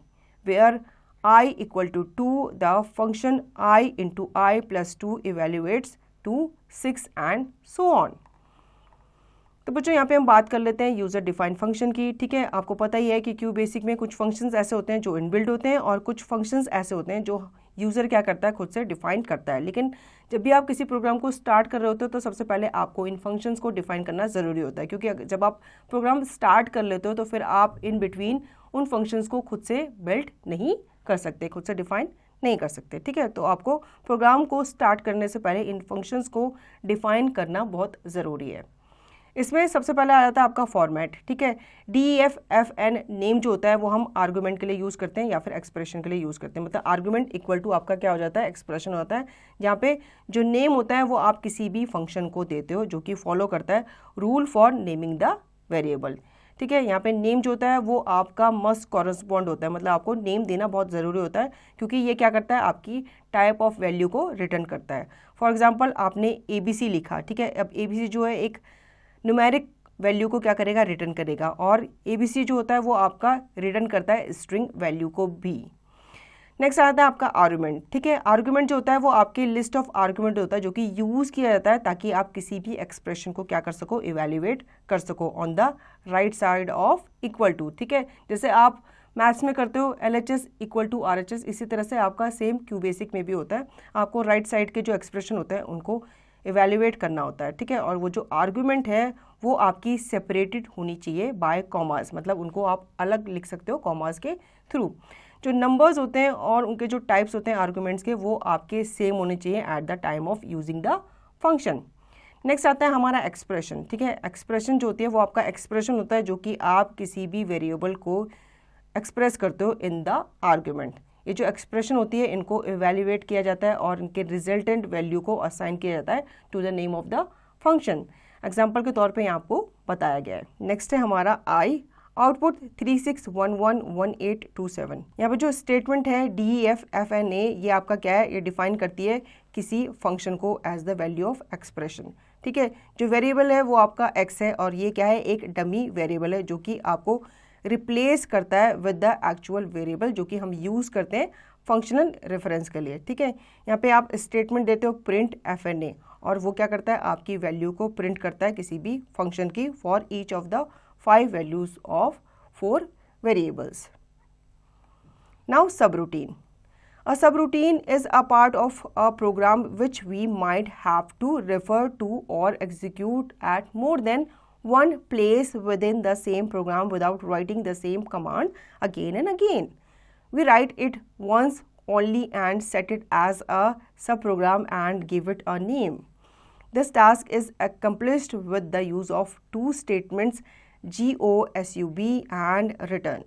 where I equal to 2, the function I into I plus 2 evaluates to 6 and so on. तो बच्चों यहाँ पे हम बात कर लेते हैं user defined function की. ठीक है, आपको पता ही है कि क्यू बेसिक में कुछ फंक्शंस ऐसे होते हैं जो इनबिल्ट होते हैं और कुछ फंक्शंस ऐसे होते हैं जो यूज़र क्या करता है खुद से डिफाइन करता है. लेकिन जब भी आप किसी प्रोग्राम को स्टार्ट कर रहे होते हो तो सबसे पहले आपको इन फंक्शंस को डिफाइन करना ज़रूरी होता है, क्योंकि जब आप प्रोग्राम स्टार्ट कर लेते हो तो फिर आप इन बिटवीन उन फंक्शंस को खुद से बिल्ड नहीं कर सकते, खुद से डिफाइन नहीं कर सकते. ठीक है, तो आपको प्रोग्राम को स्टार्ट करने से पहले इन फंक्शंस को डिफाइन करना बहुत ज़रूरी है. इसमें सबसे पहले आ जाता है आपका फॉर्मेट. ठीक है, DEF नेम जो होता है वो हम आर्गूमेंट के लिए यूज़ करते हैं या फिर एक्सप्रेशन के लिए यूज़ करते हैं. मतलब आर्गूमेंट इक्वल टू आपका क्या हो जाता है, एक्सप्रेशन होता है, जहाँ पे जो नेम होता है वो आप किसी भी फंक्शन को देते हो जो कि फॉलो करता है rule for naming the variable. ठीक है, यहाँ पे नेम जो होता है वो आपका मस्ट कॉरस्पॉन्ड होता है, मतलब आपको नेम देना बहुत ज़रूरी होता है क्योंकि ये क्या करता है, आपकी टाइप ऑफ वैल्यू को रिटर्न करता है. फॉर एग्जाम्पल आपने ABC लिखा. ठीक है, अब ABC जो है एक न्यूमेरिक वैल्यू को क्या करेगा, रिटर्न करेगा, और ABC जो होता है वो आपका रिटर्न करता है स्ट्रिंग वैल्यू को भी. नेक्स्ट आता है आपका आर्गुमेंट. ठीक है, आर्गुमेंट जो होता है वो आपकी लिस्ट ऑफ आर्गुमेंट होता है जो कि यूज़ किया जाता है ताकि आप किसी भी एक्सप्रेशन को क्या कर सको, इवेल्युएट कर सको on the right side of equal to. ठीक है, जैसे आप मैथ्स में करते हो LHS इक्वल टू RHS, इसी तरह से आपका सेम क्यू बेसिक में भी होता है. आपको राइट साइड के जो एक्सप्रेशन होते हैं उनको इवेल्युएट करना होता है. ठीक है, और वो जो आर्गुमेंट है वो आपकी सेपरेटेड होनी चाहिए बाय कॉमास, मतलब उनको आप अलग लिख सकते हो कॉमास के थ्रू. जो नंबर्स होते हैं और उनके जो टाइप्स होते हैं आर्गुमेंट्स के वो आपके सेम होने चाहिए at the time of using the function. Next आता है हमारा एक्सप्रेशन. ठीक है, एक्सप्रेशन जो होती है वो आपका एक्सप्रेशन होता है जो कि आप किसी भी वेरिएबल को एक्सप्रेस करते हो इन द आर्गुमेंट. ये जो एक्सप्रेशन होती है इनको इवेल्युएट किया जाता है और इनके रिजल्टेंट वैल्यू को असाइन किया जाता है to the name of the function. Example के तौर पे यहाँ आपको बताया गया है. नेक्स्ट है हमारा आई, आउटपुट 36111827. यहाँ पे जो स्टेटमेंट है DEF ये आपका क्या है, ये डिफाइन करती है किसी फंक्शन को as the value of expression. ठीक है, जो वेरिएबल है वो आपका x है और ये क्या है, एक डमी वेरिएबल है जो कि आपको रिप्लेस करता है विद द एक्चुअल वेरिएबल जो कि हम यूज़ करते हैं फंक्शनल रेफरेंस के लिए. ठीक है, यहाँ पे आप स्टेटमेंट देते हो प्रिंट FNA और वो क्या करता है, आपकी वैल्यू को प्रिंट करता है किसी भी फंक्शन की for each of the 5 values of 4 variables. Now subroutine. A subroutine is a part of a program which we might have to refer to or execute at more than one place within the same program without writing the same command again and again. We write it once only and set it as a subprogram and give it a name. This task is accomplished with the use of 2 statements, GOSUB and return.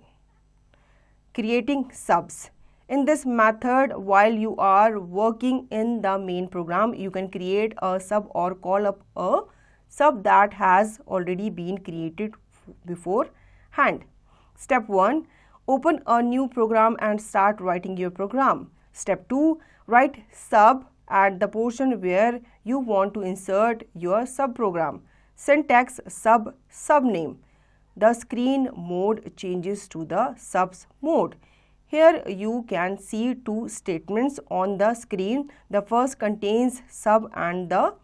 Creating subs. In this method, while you are working in the main program, you can create a sub or call up a sub that has already been created beforehand. Step 1. Open a new program and start writing your program. Step 2. Write sub at the portion where you want to insert your subprogram. Syntax sub subname. The screen mode changes to the subs mode. Here you can see 2 statements on the screen. The first contains sub and the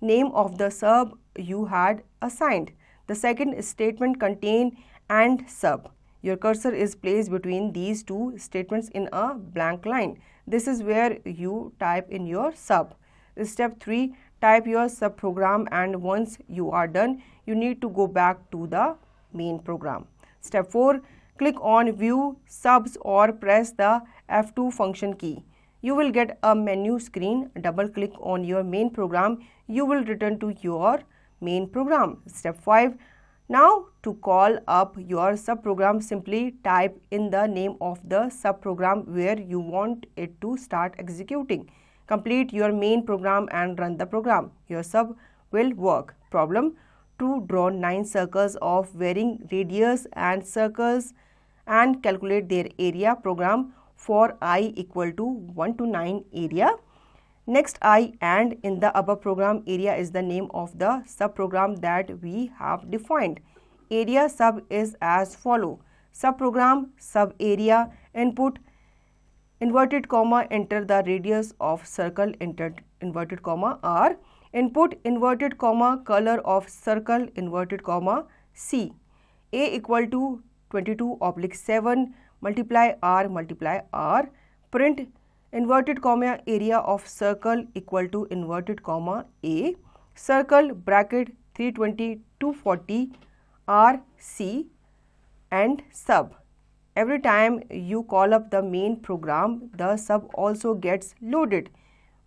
name of the sub you had assigned. The second statement contains and sub. Your cursor is placed between these 2 statements in a blank line. This is where you type in your sub. Step 3. Type your subprogram and once you are done, you need to go back to the main program. Step 4. Click on View Subs or press the F2 function key. You will get a menu screen. Double click on your main program. You will return to your main program. Step 5. Now to call up your subprogram, simply type in the name of the subprogram where you want it to start executing. Complete your main program and run the program. Your sub will work. Problem: to draw 9 circles of varying radius and circles and calculate their area. Program for I equal to 1 to 9 area. Next, I and in the above program, area is the name of the subprogram that we have defined. Area sub is as follow. Subprogram sub area input inverted comma enter the radius of circle inverted comma R input inverted comma color of circle inverted comma C. A equal to 22/7 multiply R print inverted comma area of circle equal to inverted comma A circle bracket 320 240 R C and sub. Every time you call up the main program, the sub also gets loaded.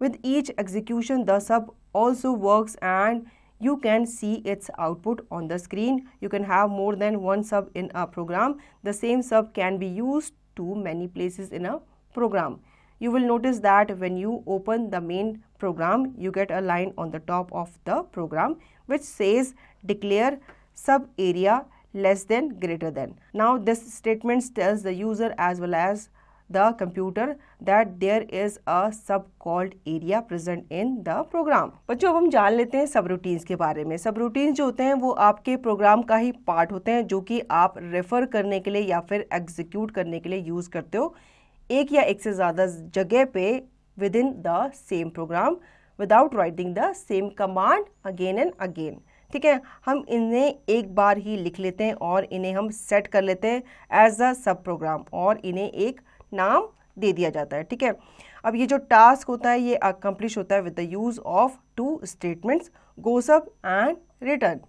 With each execution, the sub also works and you can see its output on the screen. You can have more than one sub in a program. The same sub can be used to many places in a program. You will notice that when you open the main program, you get a line on the top of the program which says declare sub area less than greater than. Now this statement tells the user as well as the computer that there is a sub called area present in the program. बच्चों अब हम जान लेते हैं सब routines के बारे में. सब रूटीन्स जो होते हैं वो आपके प्रोग्राम का ही पार्ट होते हैं जो कि आप रेफर करने के लिए या फिर एग्जीक्यूट करने के लिए यूज करते हो एक या एक से ज़्यादा जगह पे with in the same programme without writing the same command again and again. ठीक है, हम इन्हें एक बार ही लिख लेते हैं और इन्हें हम सेट कर लेते हैं एज अ सब प्रोग्राम और इन्हें एक नाम दे दिया जाता है. ठीक है, अब ये जो टास्क होता है ये अकम्प्लिश होता है with the use of 2 statements go sub and return.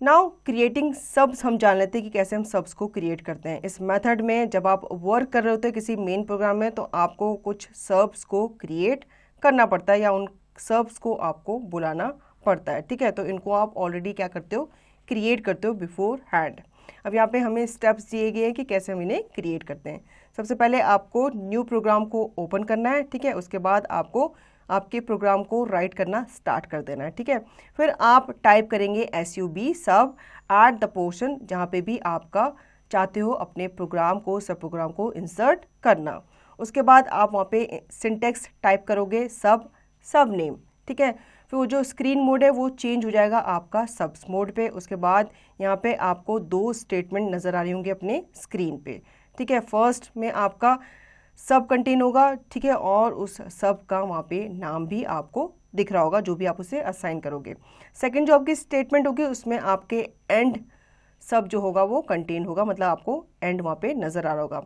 Now creating subs हम जान लेते हैं कि कैसे हम सब्स को क्रिएट करते हैं. इस मेथड में जब आप वर्क कर रहे होते हैं किसी मेन प्रोग्राम में तो आपको कुछ सब्स को क्रिएट करना पड़ता है या उन सब्स को आपको बुलाना पड़ता है. ठीक है, तो इनको आप ऑलरेडी क्या करते हो, क्रिएट करते हो बिफोर हैंड. अब यहाँ पे हमें स्टेप्स दिए गए हैं कि कैसे हम इन्हें क्रिएट करते हैं. सबसे पहले आपको न्यू प्रोग्राम को ओपन करना है. ठीक है, उसके बाद आपको आपके प्रोग्राम को राइट करना स्टार्ट कर देना है. ठीक है, फिर आप टाइप करेंगे sub सब एट द पोर्शन जहाँ पे भी आपका चाहते हो अपने प्रोग्राम को सब प्रोग्राम को इंसर्ट करना. उसके बाद आप वहाँ पे सिंटेक्स टाइप करोगे सब नेम. ठीक है, फिर वो जो स्क्रीन मोड है वो चेंज हो जाएगा आपका सब्स मोड पे. उसके बाद यहाँ पे आपको 2 स्टेटमेंट नज़र आ रही होंगे अपने स्क्रीन पे. ठीक है, फर्स्ट में आपका सब कंटेन होगा. ठीक है, और उस सब का वहाँ पे नाम भी आपको दिख रहा होगा जो भी आप उसे असाइन करोगे. सेकंड जो आपकी स्टेटमेंट होगी उसमें आपके एंड सब जो होगा वो कंटेन होगा, मतलब आपको एंड वहाँ पे नज़र आ रहा होगा.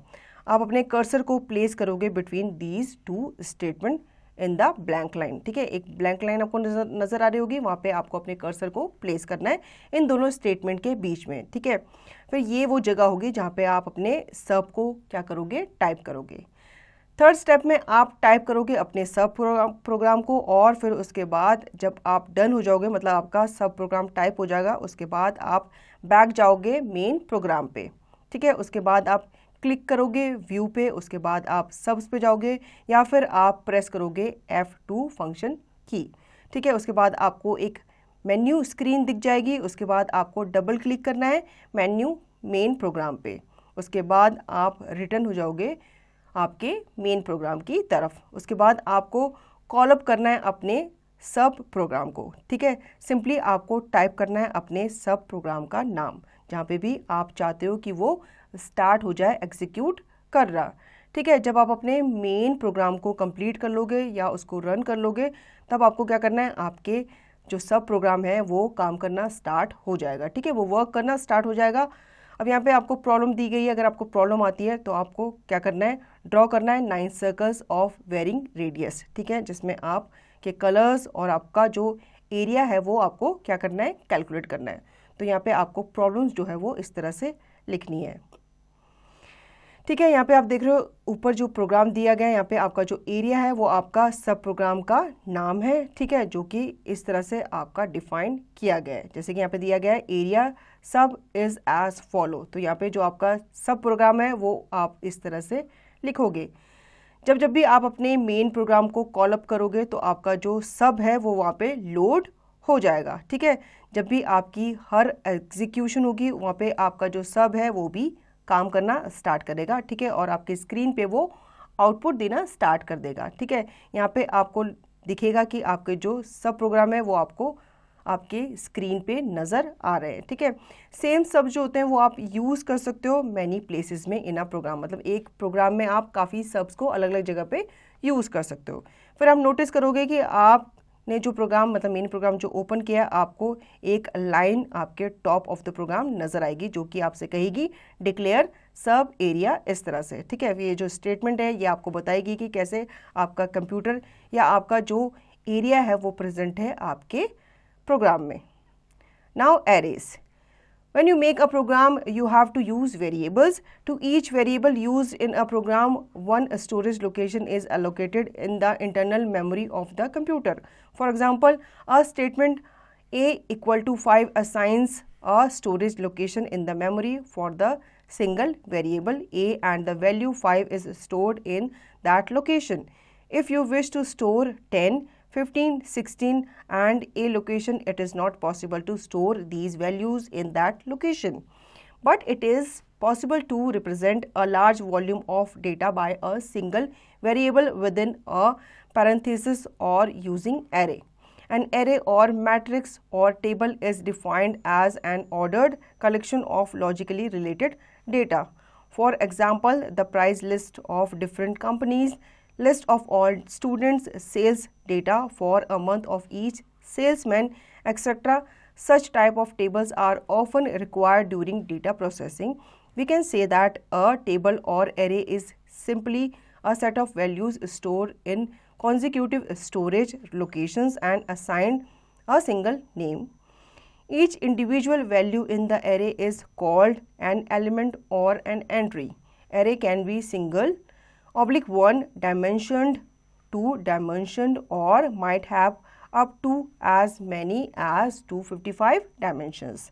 आप अपने कर्सर को प्लेस करोगे between these 2 statement in the blank line. ठीक है, एक ब्लैंक लाइन आपको नज़र आ रही होगी, वहाँ पे आपको अपने कर्सर को प्लेस करना है इन दोनों स्टेटमेंट के बीच में. ठीक है, फिर ये वो जगह होगी जहाँ पे आप अपने सब को क्या करोगे, टाइप करोगे. थर्ड स्टेप में आप टाइप करोगे अपने सब प्रोग्राम को और फिर उसके बाद जब आप डन हो जाओगे, मतलब आपका सब प्रोग्राम टाइप हो जाएगा, उसके बाद आप बैक जाओगे मेन प्रोग्राम पे. ठीक है, उसके बाद आप क्लिक करोगे व्यू पे, उसके बाद आप सब्स पे जाओगे या फिर आप प्रेस करोगे F2 फंक्शन की. ठीक है, उसके बाद आपको एक मेन्यू स्क्रीन दिख जाएगी. उसके बाद आपको डबल क्लिक करना है मेन्यू मेन प्रोग्राम पे. उसके बाद आप रिटर्न हो जाओगे आपके मेन प्रोग्राम की तरफ. उसके बाद आपको कॉल अप करना है अपने सब प्रोग्राम को. ठीक है, सिंपली आपको टाइप करना है अपने सब प्रोग्राम का नाम जहाँ पे भी आप चाहते हो कि वो स्टार्ट हो जाए एग्जीक्यूट कर रहा. ठीक है, जब आप अपने मेन प्रोग्राम को कंप्लीट कर लोगे या उसको रन कर लोगे तब आपको क्या करना है, आपके जो सब प्रोग्राम है वो काम करना स्टार्ट हो जाएगा. ठीक है, वो वर्क करना स्टार्ट हो जाएगा. अब यहाँ पे आपको प्रॉब्लम दी गई है. अगर आपको प्रॉब्लम आती है तो आपको क्या करना है, ड्रॉ करना है 9 सर्कल्स ऑफ वेरिंग रेडियस. ठीक है, जिसमें आप के कलर्स और आपका जो एरिया है वो आपको क्या करना है, कैलकुलेट करना है. तो यहाँ पे आपको प्रॉब्लम्स जो है वो इस तरह से लिखनी है. ठीक है, यहाँ पे आप देख रहे हो ऊपर जो प्रोग्राम दिया गया है, यहाँ पे आपका जो एरिया है वो आपका सब प्रोग्राम का नाम है। ठीक है, जो कि इस तरह से आपका डिफाइन किया गया है। जैसे कि यहाँ पे दिया गया है एरिया सब इज़ एज फॉलो, तो यहाँ पे जो आपका सब प्रोग्राम है वो आप इस तरह से लिखोगे। जब भी आप अपने मेन प्रोग्राम को कॉल अप करोगे तो आपका जो सब है वो वहाँ पे लोड हो जाएगा। ठीक है, जब भी आपकी हर एग्जीक्यूशन होगी वहाँ पे आपका जो सब है वो भी काम करना स्टार्ट करेगा। ठीक है, और आपके स्क्रीन पे वो आउटपुट देना स्टार्ट कर देगा। ठीक है, यहाँ पे आपको दिखेगा कि आपके जो सब प्रोग्राम है वो आपको आपके स्क्रीन पे नज़र आ रहे हैं। ठीक है, सेम सब जो होते हैं वो आप यूज़ कर सकते हो मैनी प्लेसेस में इन अ प्रोग्राम, मतलब एक प्रोग्राम में आप काफ़ी सब्स को अलग अलग जगह पे यूज़ कर सकते हो। फिर आप नोटिस करोगे कि आपने जो प्रोग्राम मतलब मेन प्रोग्राम जो ओपन किया है आपको एक लाइन आपके टॉप ऑफ द प्रोग्राम नज़र आएगी जो कि आपसे कहेगी डिक्लेयर सब एरिया, इस तरह से। ठीक है, ये जो स्टेटमेंट है ये आपको बताएगी कि कैसे आपका कंप्यूटर या आपका जो एरिया है वो प्रेजेंट है आपके प्रोग्राम में। Now arrays. When you make a program, you have to use variables. To each variable used in a program, one storage location is allocated in the internal memory of the computer. For example, a statement a equal to 5 assigns a storage location in the memory for the single variable a, and the value 5 is stored in that location. If you wish to store 10, 15, 16 and a location, it is not possible to store these values in that location. But it is possible to represent a large volume of data by a single variable within a parenthesis or using array. An array or matrix or table is defined as an ordered collection of logically related data. For example, the price list of different companies, list of all students, sales data for a month of each salesman, etc. Such type of tables are often required during data processing. We can say that a table or array is simply a set of values stored in consecutive storage locations and assigned a single name. Each individual value in the array is called an element or an entry. Array can be single, one dimensioned, two dimensioned, or might have up to as many as 255 dimensions.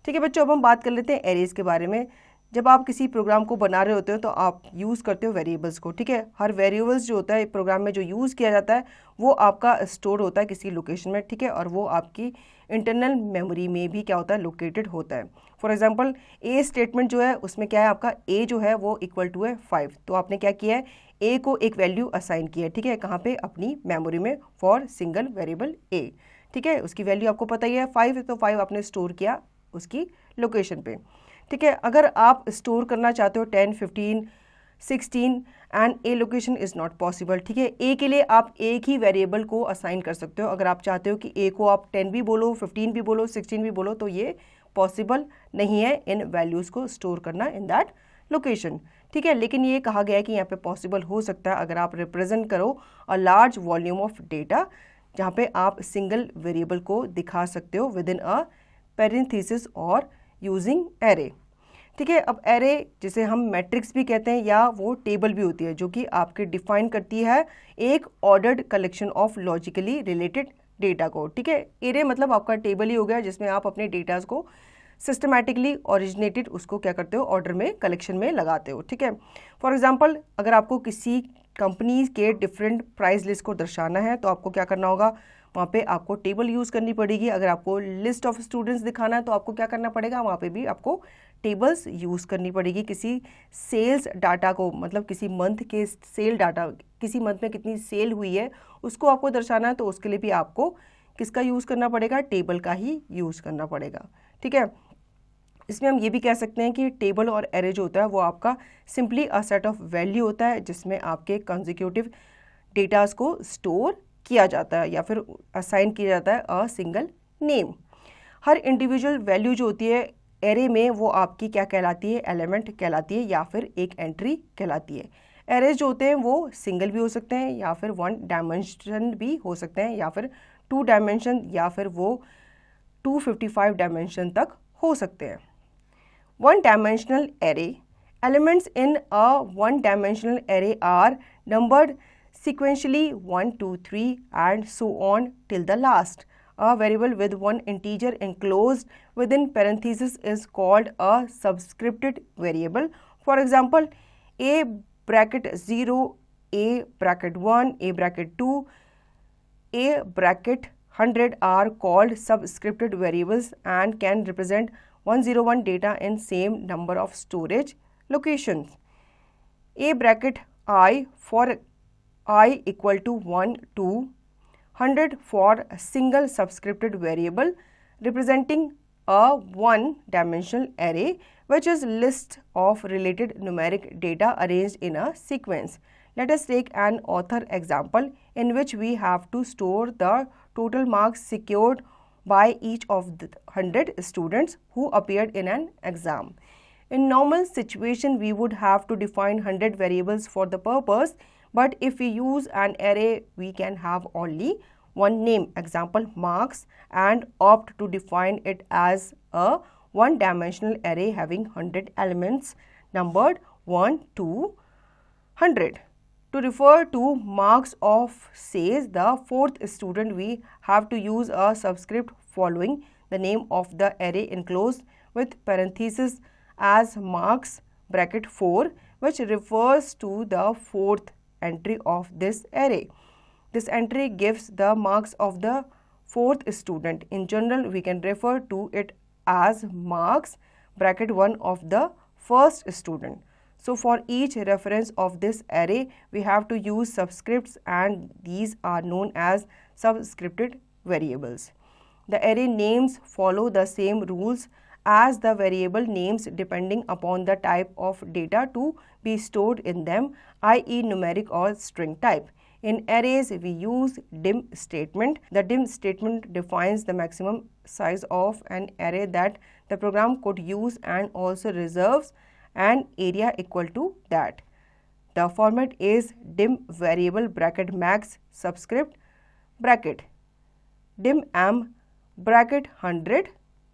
ठीक है बच्चों, अब हम बात कर लेते हैं arrays के बारे में। जब आप किसी प्रोग्राम को बना रहे होते हो तो आप यूज़ करते हो वेरिएबल्स को। ठीक है, हर वेरिएबल्स जो होता है प्रोग्राम में जो यूज़ किया जाता है वो आपका स्टोर होता है किसी लोकेशन में। ठीक है, और वो आपकी इंटरनल मेमोरी में भी क्या होता है, लोकेटेड होता है। फॉर एग्जांपल ए स्टेटमेंट जो है उसमें क्या है, आपका ए जो है वो इक्वल टू है 5, तो आपने क्या किया है, ए को एक वैल्यू असाइन किया है। ठीक है, कहाँ पे, अपनी मेमोरी में फॉर सिंगल वेरिएबल ए। ठीक है, उसकी वैल्यू आपको पता ही है 5, तो 5 आपने स्टोर किया उसकी लोकेशन पे। ठीक है, अगर आप स्टोर करना चाहते हो 10, 15, 16 and A location is not possible. ठीक है, ए के लिए आप एक ही वेरिएबल को असाइन कर सकते हो। अगर आप चाहते हो कि ए को आप 10 भी बोलो, 15 भी बोलो, 16 भी बोलो, तो ये पॉसिबल नहीं है इन वैल्यूज़ को स्टोर करना इन दैट लोकेशन। ठीक है, लेकिन ये कहा गया है कि यहाँ पे पॉसिबल हो सकता है अगर आप रिप्रेजेंट करो a large volume of data, जहाँ पे आप सिंगल वेरिएबल को दिखा सकते हो विद इन अ पैरेंथेसिस और यूजिंग एरे। ठीक है, अब एरे जिसे हम मैट्रिक्स भी कहते हैं या वो टेबल भी होती है जो कि आपके डिफाइन करती है एक ordered collection of logically related data को। ठीक है, एरे मतलब आपका टेबल ही हो गया जिसमें आप अपने डेटाज को सिस्टमैटिकली ओरिजिनेटेड उसको क्या करते हो, ऑर्डर में कलेक्शन में लगाते हो। ठीक है, फॉर एग्जांपल अगर आपको किसी कंपनी के डिफरेंट प्राइस लिस्ट को दर्शाना है तो आपको क्या करना होगा, वहाँ पे आपको टेबल यूज़ करनी पड़ेगी। अगर आपको लिस्ट ऑफ स्टूडेंट्स दिखाना है तो आपको क्या करना पड़ेगा, वहाँ पे भी आपको टेबल्स यूज़ करनी पड़ेगी। किसी सेल्स डाटा को, मतलब किसी मंथ के सेल डाटा, किसी मंथ में कितनी सेल हुई है उसको आपको दर्शाना है तो उसके लिए भी आपको किसका यूज़ करना पड़ेगा, टेबल का ही यूज़ करना पड़ेगा। ठीक है, इसमें हम ये भी कह सकते हैं कि टेबल और एरे जो होता है वो आपका simply a set of value होता है जिसमें आपके कंसेक्यूटिव डेटास को स्टोर किया जाता है या फिर असाइन किया जाता है a single name. Her individual value जो होती है एरे में वो आपकी क्या कहलाती है, एलिमेंट कहलाती है या फिर एक एंट्री कहलाती है। एरेज जो होते हैं वो सिंगल भी हो सकते हैं या फिर 1 डायमेंशन भी हो सकते हैं या फिर 2 डायमेंशन या फिर वो 255 डायमेंशन तक हो सकते हैं। 1 dimensional array Elements in a one-dimensional array are numbered sequentially 1, 2, 3 and so on till the last. A variable with one integer enclosed within parentheses is called a subscripted variable. For example, a bracket 0, a bracket 1, a bracket 2, a bracket 100 are called subscripted variables and can represent 101 data in same number of storage locations. A bracket I for I equal to 1, 2, 100 for a single subscripted variable representing a one-dimensional array which is list of related numeric data arranged in a sequence. Let us take an author example in which we have to store the total marks secured by each of the 100 students who appeared in an exam. In normal situation, we would have to define 100 variables for the purpose, but if we use an array, we can have only one name, example marks, and opt to define it as a one-dimensional array having 100 elements numbered 1 to 100. To refer to marks of, say, the fourth student, we have to use a subscript following the name of the array enclosed with parentheses as marks bracket 4, which refers to the fourth entry of this array. This entry gives the marks of the fourth student. In general, we can refer to it as marks bracket 1 of the first student. So for each reference of this array, we have to use subscripts, and these are known as subscripted variables. The array names follow the same rules as the variable names depending upon the type of data to be stored in them, i.e. numeric or string type. In arrays, we use dim statement. The dim statement defines the maximum size of an array that the program could use and also reserves an area equal to that. The format is dim variable bracket max subscript bracket dim m bracket 100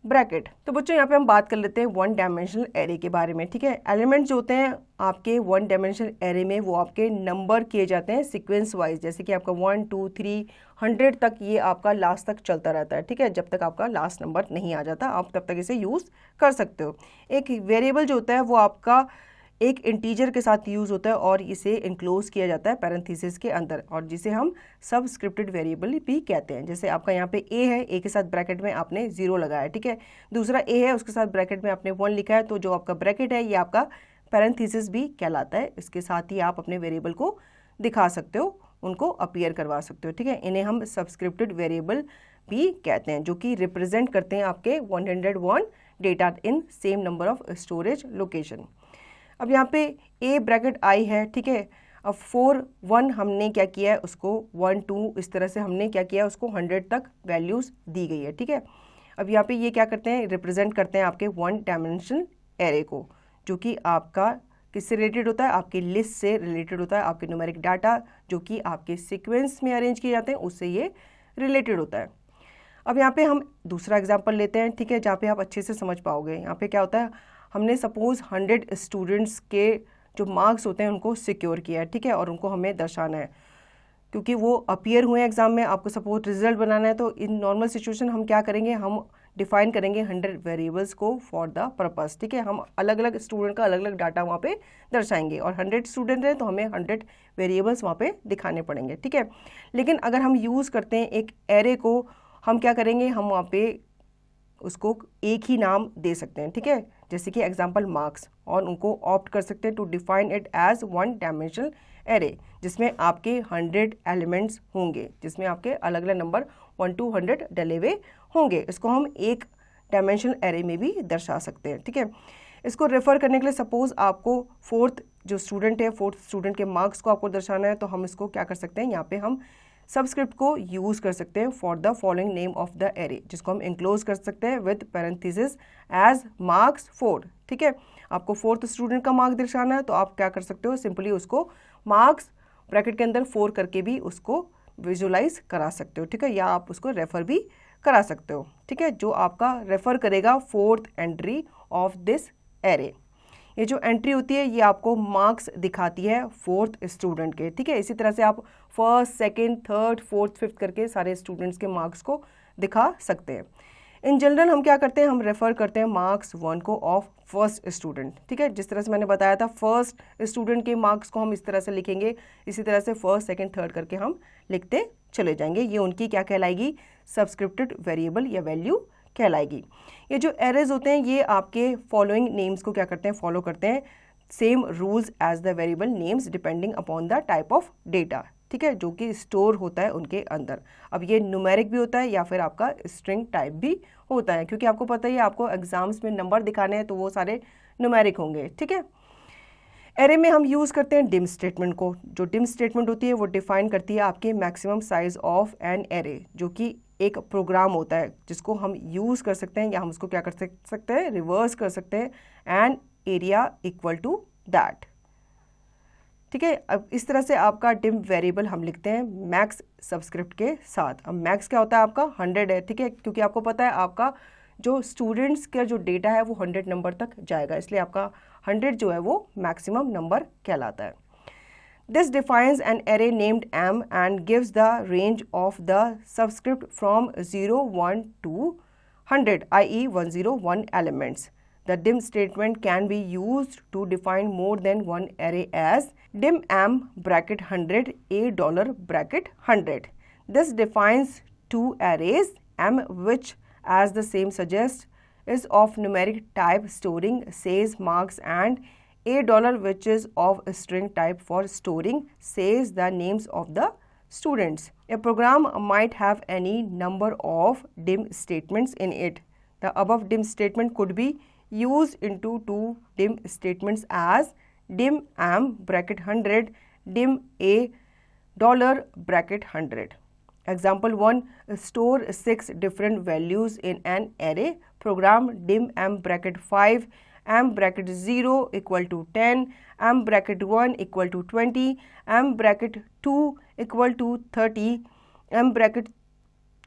bracket. तो बच्चों यहाँ पे हम बात कर लेते हैं one dimensional array के बारे में, ठीक है। एलिमेंट्स जो होते हैं आपके वन डायमेंशनल एरे में वो आपके नंबर किए जाते हैं सीक्वेंस वाइज, जैसे कि आपका 1, 2, 3, 100 तक ये आपका लास्ट तक चलता रहता है, ठीक है। जब तक आपका लास्ट नंबर नहीं आ जाता आप तब तक इसे यूज़ कर सकते हो। एक वेरिएबल जो होता है वो आपका एक इंटीजर के साथ यूज़ होता है और इसे इनक्लोज किया जाता है पैरेंथेसिस के अंदर, और जिसे हम सबस्क्रिप्टेड वेरिएबल भी कहते हैं। जैसे आपका यहाँ पे ए है, ए के साथ ब्रैकेट में आपने 0 लगाया, ठीक है। दूसरा ए है, उसके साथ ब्रैकेट में आपने 1 लिखा है, तो जो आपका ब्रैकेट है ये आपका पैरेंथेसिस भी कहलाता है। इसके साथ ही आप अपने वेरिएबल को दिखा सकते हो, उनको अपीयर करवा सकते हो, ठीक है। इन्हें हम सबस्क्रिप्टेड वेरिएबल भी कहते हैं, जो कि रिप्रेजेंट करते हैं आपके 101 data in same number of storage location. अब यहाँ पे ए ब्रैकेट आई है, ठीक है। अब 4, 1 हमने क्या किया है, उसको 1, 2 इस तरह से हमने क्या किया है, उसको 100 तक वैल्यूज़ दी गई है, ठीक है। अब यहाँ पे ये क्या करते हैं, रिप्रेजेंट करते हैं आपके वन डायमेंशनल एरे को, जो कि आपका किससे रिलेटेड होता है, आपकी लिस्ट से रिलेटेड होता है। आपके न्यूमेरिक डाटा जो कि आपके सीक्वेंस में अरेंज किए जाते हैं उससे ये रिलेटेड होता है। अब यहाँ पे हम दूसरा एग्जाम्पल लेते हैं, ठीक है, जहाँ पे आप अच्छे से समझ पाओगे। यहाँ पे क्या होता है, हमने सपोज़ 100 स्टूडेंट्स के जो मार्क्स होते हैं उनको सिक्योर किया है, ठीक है, और उनको हमें दर्शाना है क्योंकि वो अपीयर हुए एग्ज़ाम में। आपको सपोज रिजल्ट बनाना है, तो इन नॉर्मल सिचुएशन हम क्या करेंगे, हम डिफाइन करेंगे 100 वेरिएबल्स को फॉर द पर्पस, ठीक है। हम अलग अलग स्टूडेंट का अलग अलग डाटा वहाँ पे दर्शाएंगे, और 100 स्टूडेंट हैं तो हमें 100 वेरिएबल्स वहाँ पे दिखाने पड़ेंगे, ठीक है। लेकिन अगर हम यूज़ करते हैं एक एरे को, हम क्या करेंगे, हम वहाँ पे उसको एक ही नाम दे सकते हैं, ठीक है, जैसे कि एग्जाम्पल मार्क्स, और उनको ऑप्ट कर सकते हैं to define it as one dimensional array, जिसमें आपके 100 एलिमेंट्स होंगे, जिसमें आपके अलग अलग नंबर 1 to 100 डले हुए होंगे। इसको हम एक डायमेंशनल एरे में भी दर्शा सकते हैं, ठीक है। इसको रेफर करने के लिए सपोज आपको फोर्थ जो स्टूडेंट है, फोर्थ स्टूडेंट के मार्क्स को आपको दर्शाना है, तो हम इसको क्या कर सकते हैं, यहाँ पे हम सबस्क्रिप्ट को यूज़ कर सकते हैं for the following name of the array, जिसको हम इंक्लोज कर सकते हैं विद पैरेंथेसिस एज मार्क्स 4, ठीक है। आपको फोर्थ स्टूडेंट का मार्क दर्शाना है तो आप क्या कर सकते हो, सिंपली उसको मार्क्स ब्रैकेट के अंदर 4 करके भी उसको विजुलाइज करा सकते हो, ठीक है, या आप उसको रेफर भी करा सकते हो, ठीक है, जो आपका रेफर करेगा fourth entry of this array. ये जो एंट्री होती है ये आपको मार्क्स दिखाती है फोर्थ स्टूडेंट के, ठीक है। इसी तरह से आप first, second, third, fourth, fifth करके सारे स्टूडेंट्स के मार्क्स को दिखा सकते हैं। इन जनरल हम क्या करते हैं, हम रेफ़र करते हैं मार्क्स 1 को ऑफ फर्स्ट स्टूडेंट, ठीक है। जिस तरह से मैंने बताया था फर्स्ट स्टूडेंट के मार्क्स को हम इस तरह से लिखेंगे, इसी तरह से फर्स्ट, सेकंड, थर्ड करके हम लिखते चले जाएंगे। ये उनकी क्या कहलाएगी, सब्सक्रिप्टेड वेरिएबल या वैल्यू कहलाएगी। ये जो एरेज होते हैं ये आपके फॉलोइंग नेम्स को क्या करते हैं, फॉलो करते हैं, same rules as the variable names depending upon the type of data, ठीक है, जो कि स्टोर होता है उनके अंदर। अब ये न्यूमेरिक भी होता है या फिर आपका स्ट्रिंग टाइप भी होता है, क्योंकि आपको पता ही है आपको एग्जाम्स में नंबर दिखाने हैं तो वो सारे न्यूमेरिक होंगे, ठीक है। एरे में हम यूज़ करते हैं डिम स्टेटमेंट को। जो डिम स्टेटमेंट होती है वो डिफाइन करती है आपके maximum size of an array, जो कि एक प्रोग्राम होता है जिसको हम यूज़ कर सकते हैं या हम उसको क्या कर सकते हैं, रिवर्स कर सकते हैं, an area equal to that, ठीक है। अब इस तरह से आपका डिम वेरिएबल हम लिखते हैं मैक्स सबस्क्रिप्ट के साथ। अब मैक्स क्या होता है आपका 100 है, ठीक है, क्योंकि आपको पता है आपका जो स्टूडेंट्स का जो डेटा है वो 100 नंबर तक जाएगा, इसलिए आपका 100 जो है वो मैक्सिमम नंबर कहलाता है। This defines an array named M and gives the range of the subscript from 0, 1 to 100, i.e. 101 elements. The dim statement can be used to define more than one array as dim M bracket 100 $, bracket 100. This defines two arrays, M which, as the same suggests, is of numeric type storing says marks, and $, which is of string type for storing says the names of the students. A program might have any number of dim statements in it. The above dim statement could be used into two dim statements as dim M bracket 100 dim $, bracket 100. Example 1, store 6 different values in an array. Program dim M bracket 5 M bracket 0 equal to 10, M bracket 1 equal to 20, M bracket 2 equal to 30, M bracket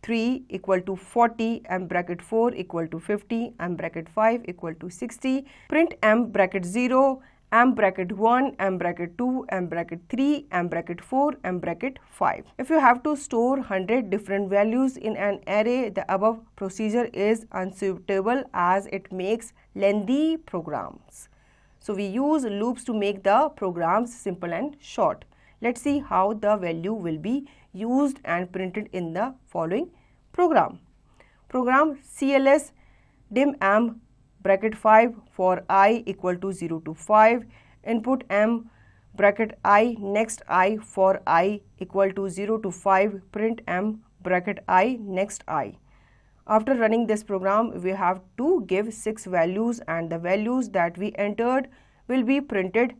3 equal to 40, M bracket 4 equal to 50, M bracket 5 equal to 60. Print M bracket 0, M bracket 1, M bracket 2, M bracket 3, M bracket 4, M bracket 5. If you have to store 100 different values in an array, the above procedure is unsuitable as it makes lengthy programs. So we use loops to make the programs simple and short. Let's see how the value will be used and printed in the following program. Program CLS dim M bracket 5 for I equal to 0 to 5, input M bracket I next I for I equal to 0 to 5, print M bracket I next I. After running this program, we have to give 6 values and the values that we entered will be printed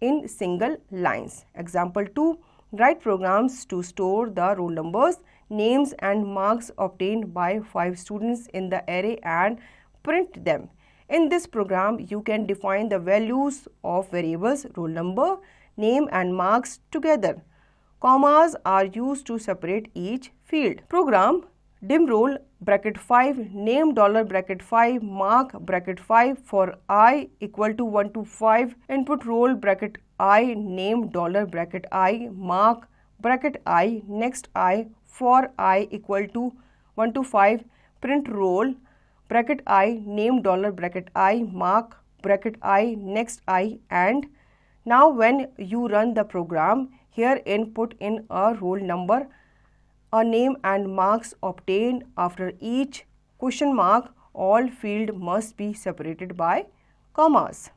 in single lines. Example 2, write programs to store the roll numbers, names and marks obtained by 5 students in the array and print them. In this program, you can define the values of variables roll number, name and marks together. Commas are used to separate each field. Program dim roll bracket 5 name $, 5 mark bracket 5 for I equal to 1 to 5, input roll bracket I name $, bracket I mark bracket I next I for I equal to 1 to 5, print roll bracket I name $, bracket I mark bracket I next I. And now when you run the program, here input in a roll number, a name and marks obtained after each question mark. All field must be separated by commas.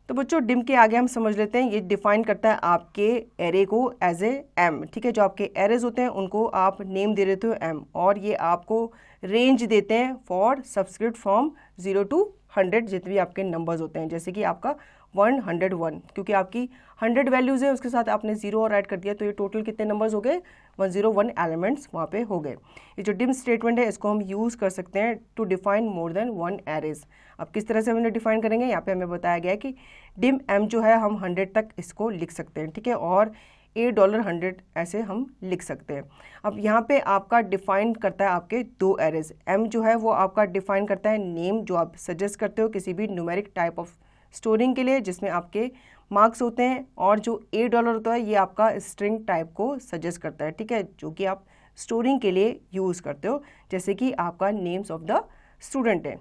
तो बच्चों dim के आगे हम समझ लेते हैं, ये define करता है आपके एरे को एज ए एम, ठीक है। जो आपके एरेज होते हैं उनको आप नेम दे देते हो एम, और ये आपको रेंज देते हैं फॉर सब्सक्रिप्ट फ्रॉम 0 to 100 जितने भी आपके नंबर्स होते हैं। जैसे कि आपका 101, क्योंकि आपकी 100 वैल्यूज़ है उसके साथ आपने 0 और ऐड कर दिया, तो ये टोटल कितने नंबर्स हो गए, 101 एलिमेंट्स वहाँ पे हो गए। ये जो डिम स्टेटमेंट है इसको हम यूज़ कर सकते हैं to define more than 1 arrays. अब किस तरह से हम इन्हें डिफाइन करेंगे, यहाँ पे हमें बताया गया है कि डिम एम जो है हम 100 तक इसको लिख सकते हैं, ठीक है। और $100 ऐसे हम लिख सकते हैं। अब यहाँ पे आपका डिफाइन करता है आपके दो एरेज। M जो है वो आपका डिफाइन करता है नेम, जो आप सजेस्ट करते हो किसी भी न्यूमेरिक टाइप ऑफ स्टोरिंग के लिए जिसमें आपके मार्क्स होते हैं, और जो $1 होता है ये आपका स्ट्रिंग टाइप को सजेस्ट करता है, ठीक है, जो कि आप स्टोरिंग के लिए यूज़ करते हो, जैसे कि आपका नेम्स ऑफ द स्टूडेंट है।